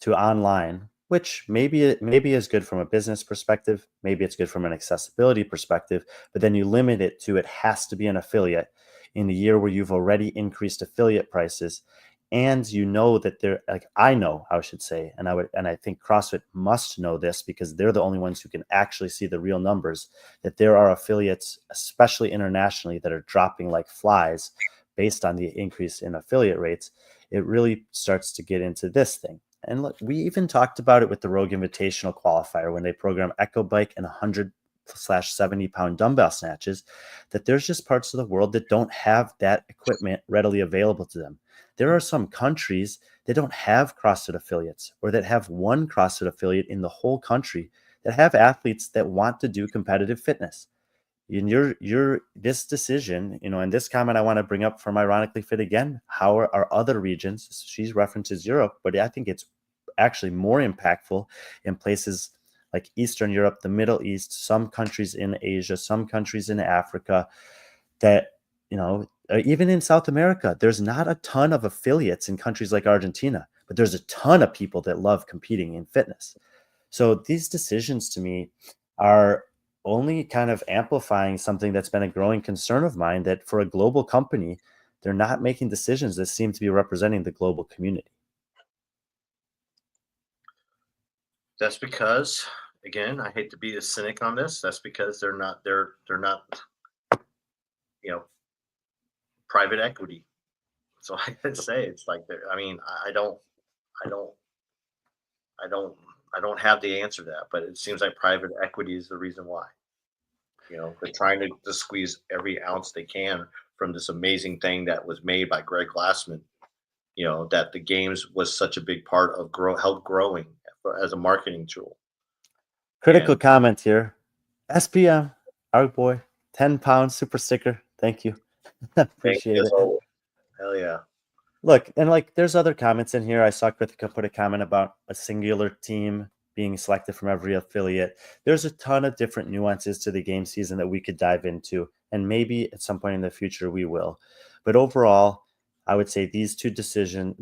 to online, which maybe is good from a business perspective, maybe it's good from an accessibility perspective, but then you limit it to it has to be an affiliate in the year where you've already increased affiliate prices. And I should say, and I think CrossFit must know this because they're the only ones who can actually see the real numbers, that there are affiliates, especially internationally, that are dropping like flies based on the increase in affiliate rates. It really starts to get into this thing. And look, we even talked about it with the Rogue Invitational qualifier when they program Echo Bike and 100/70-pound dumbbell snatches, that there's just parts of the world that don't have that equipment readily available to them. There are some countries that don't have CrossFit affiliates, or that have one CrossFit affiliate in the whole country, that have athletes that want to do competitive fitness. In your this decision, and this comment I want to bring up from Ironically Fit again, how are other regions? She references Europe, but I think it's actually more impactful in places like Eastern Europe, the Middle East, some countries in Asia, some countries in Africa, that, even in South America, there's not a ton of affiliates in countries like Argentina, but there's a ton of people that love competing in fitness. So these decisions to me are only kind of amplifying something that's been a growing concern of mine, that for a global company, they're not making decisions that seem to be representing the global community.
That's because, again, I hate to be a cynic on this. That's because they're not private equity. So I could say it's like I mean, I don't have the answer to that, but it seems like private equity is the reason why. They're trying to squeeze every ounce they can from this amazing thing that was made by Greg Glassman. That the games was such a big part of help growing as a marketing tool.
Critical comment here. SPM, our boy, 10 pounds super sticker. Thank you. Appreciate it.
Hell yeah.
Look, and there's other comments in here. I saw Kritika put a comment about a singular team being selected from every affiliate. There's a ton of different nuances to the game season that we could dive into, and maybe at some point in the future we will. But overall, I would say these decisions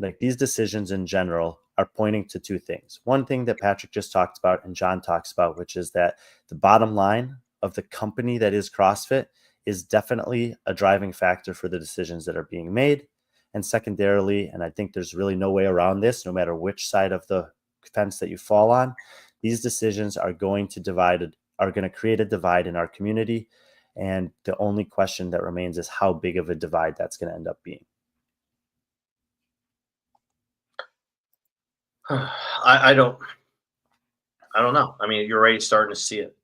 in general are pointing to two things. One thing that Patrick just talked about and John talks about, which is that the bottom line of the company that is CrossFit is definitely a driving factor for the decisions that are being made. And secondarily, and I think there's really no way around this, no matter which side of the fence that you fall on, these decisions are going to create a divide in our community. And the only question that remains is how big of a divide that's going to end up being.
I don't know. I mean, you're already starting to see it.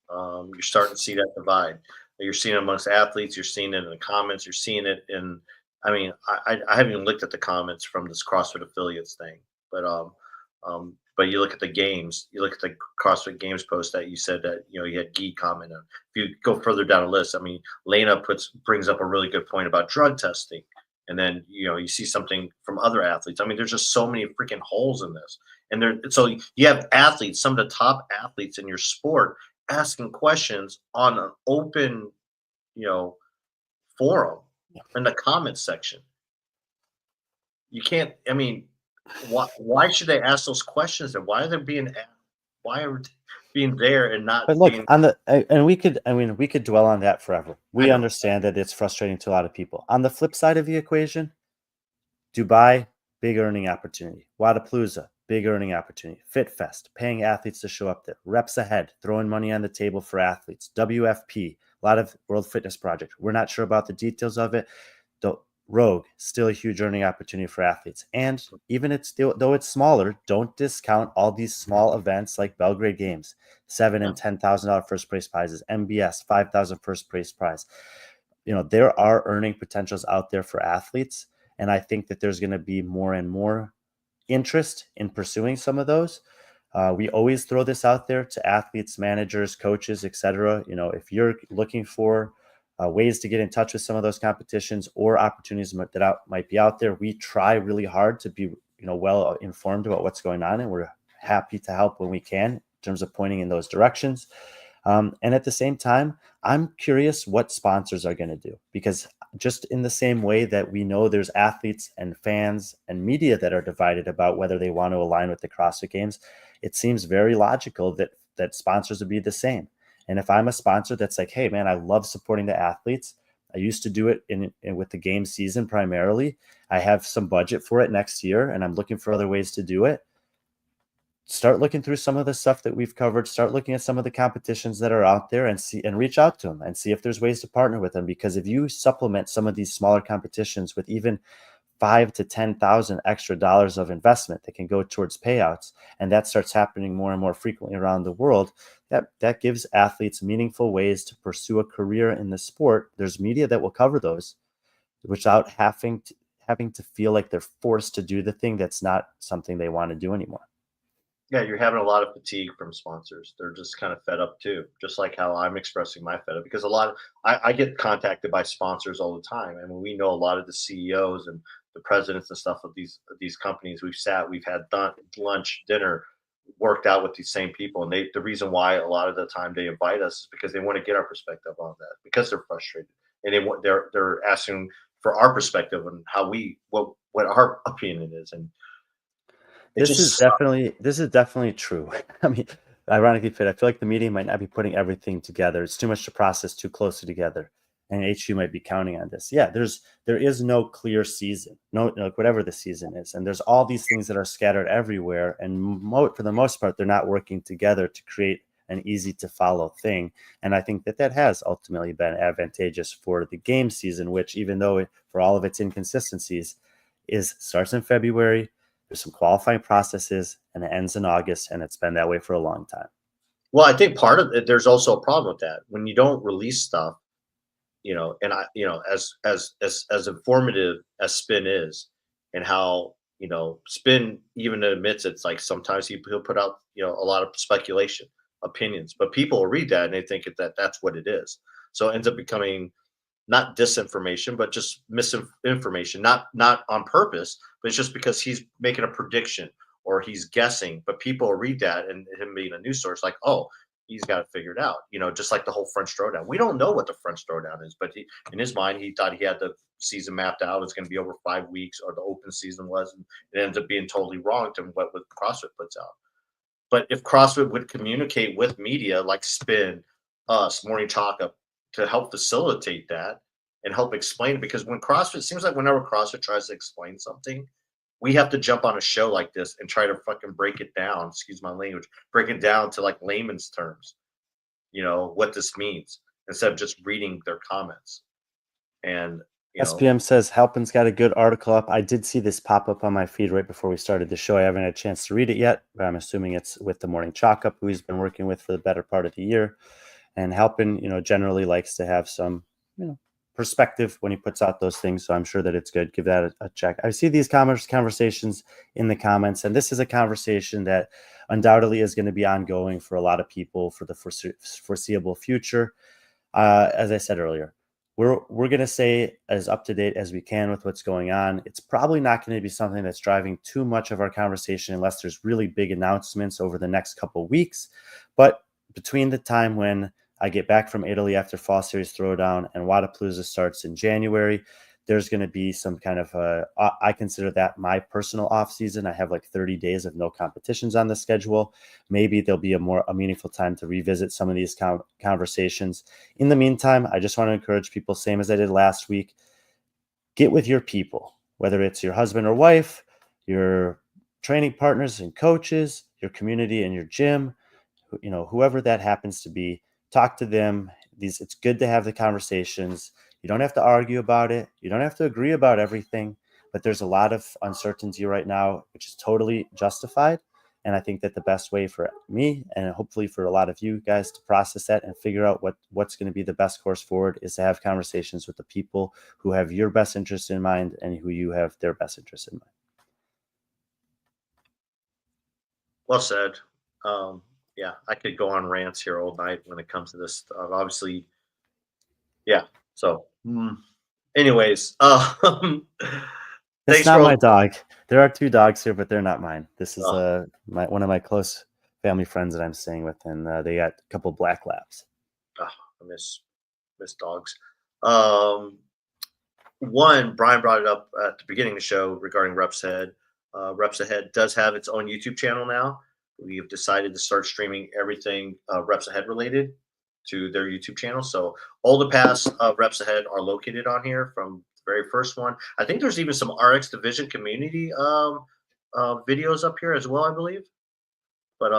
You're starting to see that divide. You're seeing it amongst athletes. You're seeing it in the comments. You're seeing it in. I mean, I haven't even looked at the comments from this CrossFit affiliates thing, but you look at the games. You look at the CrossFit Games post that you said that you had Gee comment on. If you go further down the list, I mean, Lena brings up a really good point about drug testing. And then, you see something from other athletes. I mean, there's just so many freaking holes in this. And so you have athletes, some of the top athletes in your sport, asking questions on an open, forum in the comments section. You can't, I mean, why should they ask those questions? And why are they being there and not?
But look, and we could dwell on that forever. We understand that it's frustrating to a lot of people. On the flip side of the equation, Dubai, big earning opportunity. Wodapalooza, big earning opportunity. FitFest, paying athletes to show up there. Reps Ahead, throwing money on the table for athletes. WFP, a lot of World Fitness Project. We're not sure about the details of it. Rogue, still a huge earning opportunity for athletes. And even though it's smaller, don't discount all these small events like Belgrade Games, $7,000 and $10,000 first place prizes, MBS, $5,000 first place prize. There are earning potentials out there for athletes. And I think that there's going to be more and more interest in pursuing some of those. We always throw this out there to athletes, managers, coaches, etc. If you're looking for ways to get in touch with some of those competitions or opportunities that might be out there, we try really hard to be well informed about what's going on, and we're happy to help when we can in terms of pointing in those directions. And at the same time, I'm curious what sponsors are going to do, because just in the same way that we know there's athletes and fans and media that are divided about whether they want to align with the CrossFit Games, it seems very logical that sponsors would be the same. And if I'm a sponsor that's like, hey man, I love supporting the athletes. I used to do it with the game season primarily. I have some budget for it next year, and I'm looking for other ways to do it. Start looking through some of the stuff that we've covered. Start looking at some of the competitions that are out there and reach out to them and see if there's ways to partner with them. Because if you supplement some of these smaller competitions with even $5,000 to $10,000 extra dollars of investment that can go towards payouts, and that starts happening more and more frequently around the world, that gives athletes meaningful ways to pursue a career in the sport. There's media that will cover those without having having to feel like they're forced to do the thing that's not something they want to do anymore.
Yeah, you're having a lot of fatigue from sponsors. They're just kind of fed up too, just like how I'm expressing my fed up. Because I get contacted by sponsors all the time, and we know a lot of the CEOs and the presidents and stuff of these companies. We've had lunch, dinner, worked out with these same people, and the reason why a lot of the time they invite us is because they want to get our perspective on that, because they're frustrated, and they're asking for our perspective on how what our opinion is, and
This is definitely true. I mean, ironically, Fit, I feel like the media might not be putting everything together. It's too much to process too closely together. And HU might be counting on this. Yeah, there is no clear season, whatever the season is. And there's all these things that are scattered everywhere. And for the most part, they're not working together to create an easy to follow thing. And I think that has ultimately been advantageous for the game season, which, even though for all of its inconsistencies, starts in February. There's some qualifying processes, and it ends in August, and it's been that way for a long time.
Well, I think part of it, there's also a problem with that when you don't release stuff, and as informative as Spin is, and how Spin even admits it's like sometimes he'll put out a lot of speculation, opinions, but people will read that and they think that's what it is. So it ends up becoming not disinformation, but just misinformation, not on purpose, but it's just because he's making a prediction or he's guessing. But people will read that, and him being a news source, like, oh, he's got it figured out. Just like the whole French throwdown. We don't know what the French throwdown is, but in his mind, he thought he had the season mapped out. It's going to be over 5 weeks, or the open season was, and it ends up being totally wrong to what CrossFit puts out. But if CrossFit would communicate with media like Spin, us, Morning Chalk Up, to help facilitate that and help explain it, because seems like whenever CrossFit tries to explain something, we have to jump on a show like this and try to fucking break it down, excuse my language, break it down to like layman's terms, what this means, instead of just reading their comments. And
SPM says Halpin's got a good article up. I did see this pop up on my feed right before we started the show. I haven't had a chance to read it yet, but I'm assuming it's with the Morning Chalk Up, who he's been working with for the better part of the year. And Halpin, generally likes to have some, perspective when he puts out those things. So I'm sure that it's good. Give that a check. I see these conversations in the comments, and this is a conversation that undoubtedly is going to be ongoing for a lot of people for the foreseeable future. As I said earlier, we're going to stay as up to date as we can with what's going on. It's probably not going to be something that's driving too much of our conversation unless there's really big announcements over the next couple of weeks. But between the time when I get back from Italy after Fall Series Throwdown and Wodapalooza starts in January, there's going to be some kind of I consider that my personal off season. I have like 30 days of no competitions on the schedule. Maybe there'll be a meaningful time to revisit some of these conversations. In the meantime, I just want to encourage people, same as I did last week, get with your people, whether it's your husband or wife, your training partners and coaches, your community and your gym, whoever that happens to be. Talk to them. It's good to have the conversations. You don't have to argue about it. You don't have to agree about everything, but there's a lot of uncertainty right now, which is totally justified. And I think that the best way for me, and hopefully for a lot of you guys, to process that and figure out what's going to be the best course forward is to have conversations with the people who have your best interest in mind and who you have their best interest in mind.
Well said. Yeah, I could go on rants here all night when it comes to this stuff. Obviously, yeah. So, anyways,
it's not my dog. There are 2 dogs here, but they're not mine. This is one of my close family friends that I'm staying with, and they got a couple black labs.
I miss dogs. One, Brian brought it up at the beginning of the show regarding Reps Ahead. Reps Ahead does have its own YouTube channel now. We have decided to start streaming everything Reps Ahead related to their YouTube channel. So all the past Reps Ahead are located on here from the very first one. I think there's even some RX Division community videos up here as well, I believe. But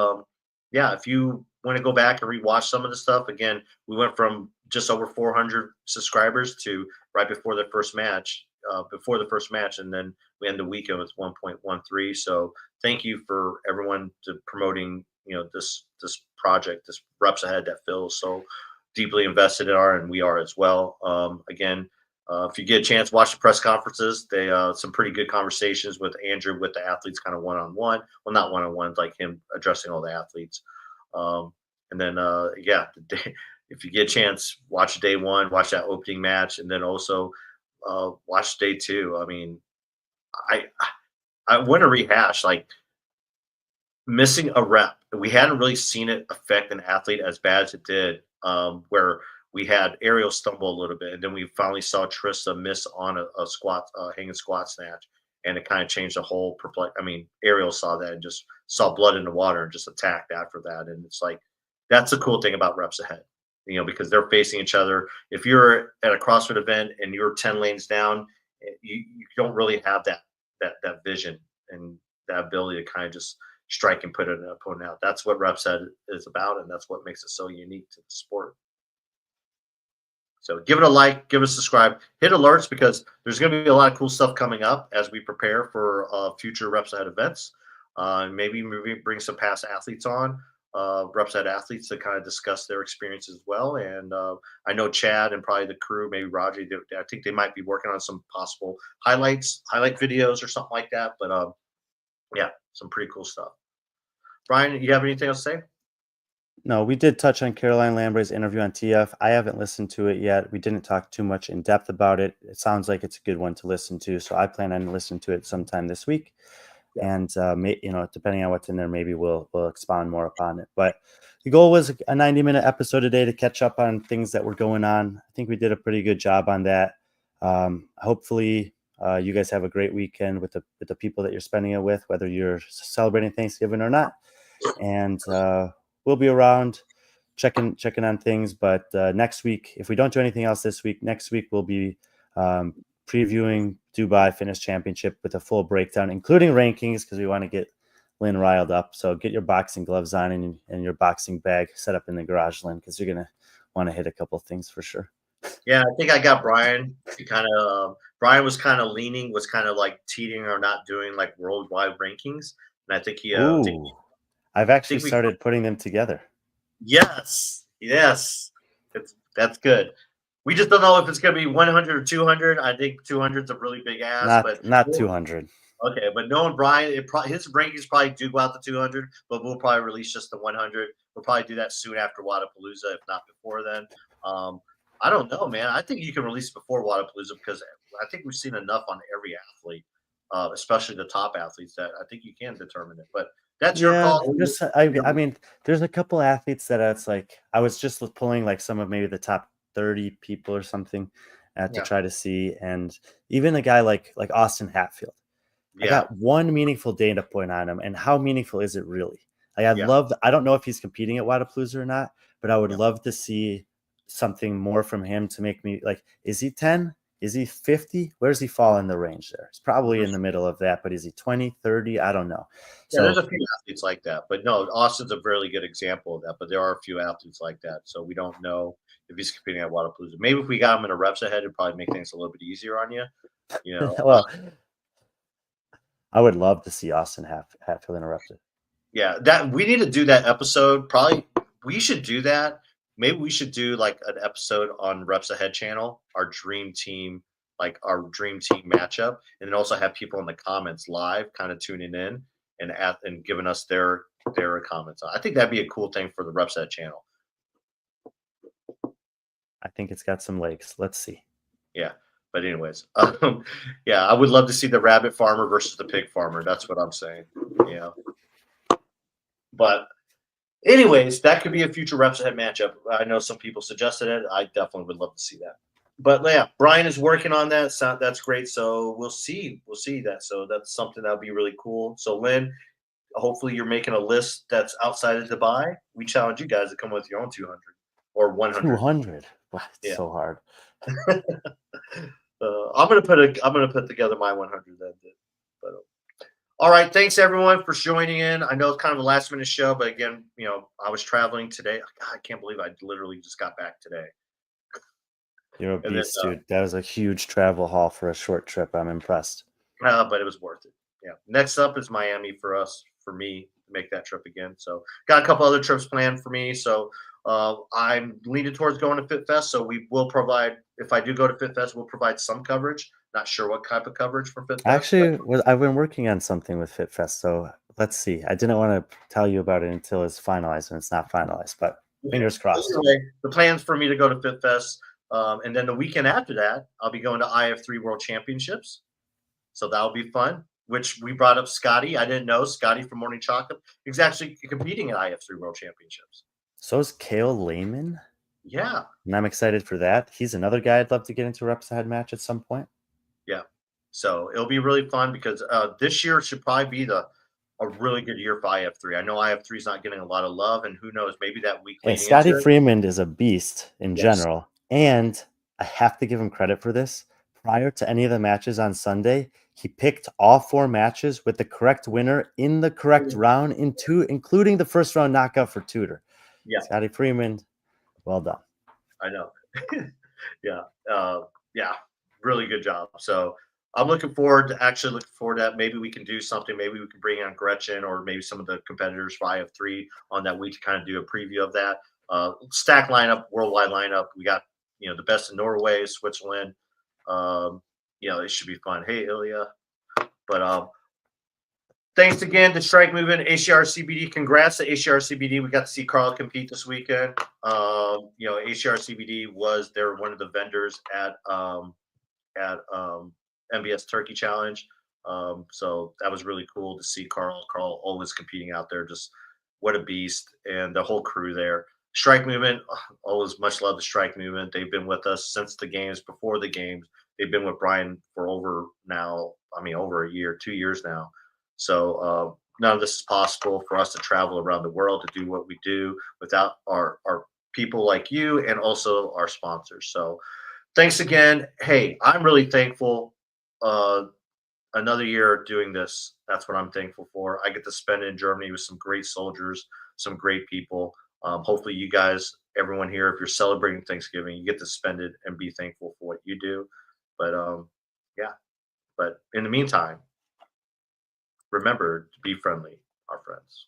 yeah, if you want to go back and rewatch some of the stuff, again, we went from just over 400 subscribers to right before the first match, and then we end the weekend with 1.13. So thank you for everyone to promoting, this project, this Reps Ahead that Phil is so deeply invested in and we are as well. Again, If you get a chance, watch the press conferences. They some pretty good conversations with Andrew with the athletes, kind of one-on-one. Well, not one-on-one, like him addressing all the athletes. And then, if you get a chance, watch day one, watch that opening match, and then also watch day two. I mean, I want to rehash like missing a rep. We hadn't really seen it affect an athlete as bad as it did, where we had Ariel stumble a little bit, and then we finally saw Trista miss on a squat, hanging squat snatch, and it kind of changed the whole I mean, Ariel saw that and just saw blood in the water and just attacked after that. And it's like, that's the cool thing about reps ahead, because they're facing each other. If you're at a CrossFit event and you're 10 lanes down, you don't really have that vision and that ability to kind of just strike and put an opponent out. That's what reps head is about, and that's what makes it so unique to the sport. So give it a like, give it a subscribe, hit alerts, because there's going to be a lot of cool stuff coming up as we prepare for future Reps Ahead events. Maybe bring some past athletes on, Reps Ahead athletes, to kind of discuss their experience as well. And I know Chad and probably the crew, maybe Roger, I think they might be working on some possible highlight videos or something like that. But yeah, some pretty cool stuff. Brian, you have anything else to say?
No, we did touch on Caroline Lambrey's interview on TF. I haven't listened to it yet. We didn't talk too much in depth about it. It sounds like it's a good one to listen to, so I plan on listening to it sometime this week. Yeah. And depending on what's in there, maybe we'll expound more upon it. But the goal was a 90-minute episode today to catch up on things that were going on. I think we did a pretty good job on that. Hopefully, you guys have a great weekend with the people that you're spending it with, whether you're celebrating Thanksgiving or not. And we'll be around checking on things. But next week, if we don't do anything else this week, next week we'll be previewing Dubai Fitness Championship with a full breakdown, including rankings, because we want to get Lynn riled up. So get your boxing gloves on and your boxing bag set up in the garage, Lynn, because you're going to want to hit a couple things for sure.
Yeah, I think I got Brian. Brian was kind of like teetering or not doing like worldwide rankings. And I think
I've actually started putting them together.
Yes. That's good. We just don't know if it's going to be 100 or 200. I think 200 is a really big ask, but
not 200.
Okay, but knowing Brian, his rankings probably do go out to 200, but we'll probably release just the 100. We'll probably do that soon after Wodapalooza, if not before then. I don't know, man. I think you can release before Wodapalooza, because I think we've seen enough on every athlete, especially the top athletes, that I think you can determine it. But that's your call.
I mean, there's a couple athletes that it's like, I was just pulling like some of maybe the top 30 people or something to try to see. And even a guy like Austin Hatfield. I got one meaningful data point on him, and how meaningful is it really? Like, I don't know if he's competing at Wodapalooza or not, but I would love to see something more from him to make me like, is he 10? Is he 50? Where does he fall in the range there? It's probably in the middle of that, but is he 20, 30? I don't know.
So there's a few athletes like that, but no, Austin's a really good example of that, but there are a few athletes like that. So we don't know if he's competing at Wodapalooza. Maybe if we got him in a reps ahead, it'd probably make things a little bit easier on you.
Well, I would love to see Austin Hatfield interrupted.
Yeah, that we need to do that episode. Probably we should do that. Maybe we should do like an episode on Reps Ahead channel, our dream team matchup, and then also have people in the comments live, kind of tuning in and giving us their comments. I think that'd be a cool thing for the Reps Ahead channel.
I think it's got some legs. Let's see.
Yeah. But anyways, I would love to see the rabbit farmer versus the pig farmer. That's what I'm saying. Yeah. But anyways, that could be a future Reps Ahead matchup. I know some people suggested it. I definitely would love to see that. But yeah, Brian is working on that. So that's great. So we'll see that. So that's something that would be really cool. So Lynn, hopefully you're making a list that's outside of Dubai. We challenge you guys to come with your own 200 or 100.
200. Wow, it's so hard.
I'm gonna put together my 100 then. But all right, thanks everyone for joining in. I know it's kind of a last minute show, but again, I was traveling today. God, I can't believe I literally just got back today.
You're a beast, dude. That was a huge travel haul for a short trip. I'm impressed.
But it was worth it. Yeah. Next up is Miami for me to make that trip again. So got a couple other trips planned for me. So I'm leaning towards going to Fit Fest. So we will provide if I do go to Fit Fest, we'll provide some coverage. Not sure what type of coverage for Fit Fest.
Actually, I've been working on something with FitFest, so let's see. I didn't want to tell you about it until it's finalized, and it's not finalized, but fingers crossed.
Anyway, the plans for me to go to Fit Fest, and then the weekend after that, I'll be going to IF3 World Championships. So that'll be fun. Which we brought up Scotty. I didn't know Scotty from Morning Chocolate. He's actually competing at IF3 World Championships.
So is Kale Lehman.
Yeah.
And I'm excited for that. He's another guy I'd love to get into a reps ahead match at some point.
Yeah. So it'll be really fun because this year should probably be a really good year for IF3. I know IF3 is not getting a lot of love, and who knows, maybe that week.
Hey, Scotty Freeman is a beast in general, and I have to give him credit for this. Prior to any of the matches on Sunday, he picked all 4 matches with the correct winner in the correct round, including the first round knockout for Tudor.
Yeah.
Scotty Freeman, well done.
I know. Yeah. Yeah. Really good job. So I'm looking forward to that. Maybe we can do something. Maybe we can bring on Gretchen or maybe some of the competitors for IF3 on that week to kind of do a preview of that. Stack lineup, worldwide lineup. We got, the best in Norway, Switzerland. It should be fun. Hey, Ilya. But thanks again to Strike Movement, ACR CBD. Congrats to ACR CBD. We got to see Carl compete this weekend. ACR CBD they're one of the vendors at MBS Turkey Challenge. So that was really cool to see Carl. Carl always competing out there. Just what a beast, and the whole crew there. Strike Movement, always much love to Strike Movement. They've been with us since the games, before the games. They've been with Brian for over a year, 2 years now. So none of this is possible for us to travel around the world to do what we do without our people like you and also our sponsors. So thanks again. Hey, I'm really thankful. Another year doing this. That's what I'm thankful for. I get to spend in Germany with some great soldiers, some great people. Hopefully you guys, everyone here, if you're celebrating Thanksgiving, you get to spend it and be thankful for what you do. But yeah. But in the meantime, remember to be friendly, our friends.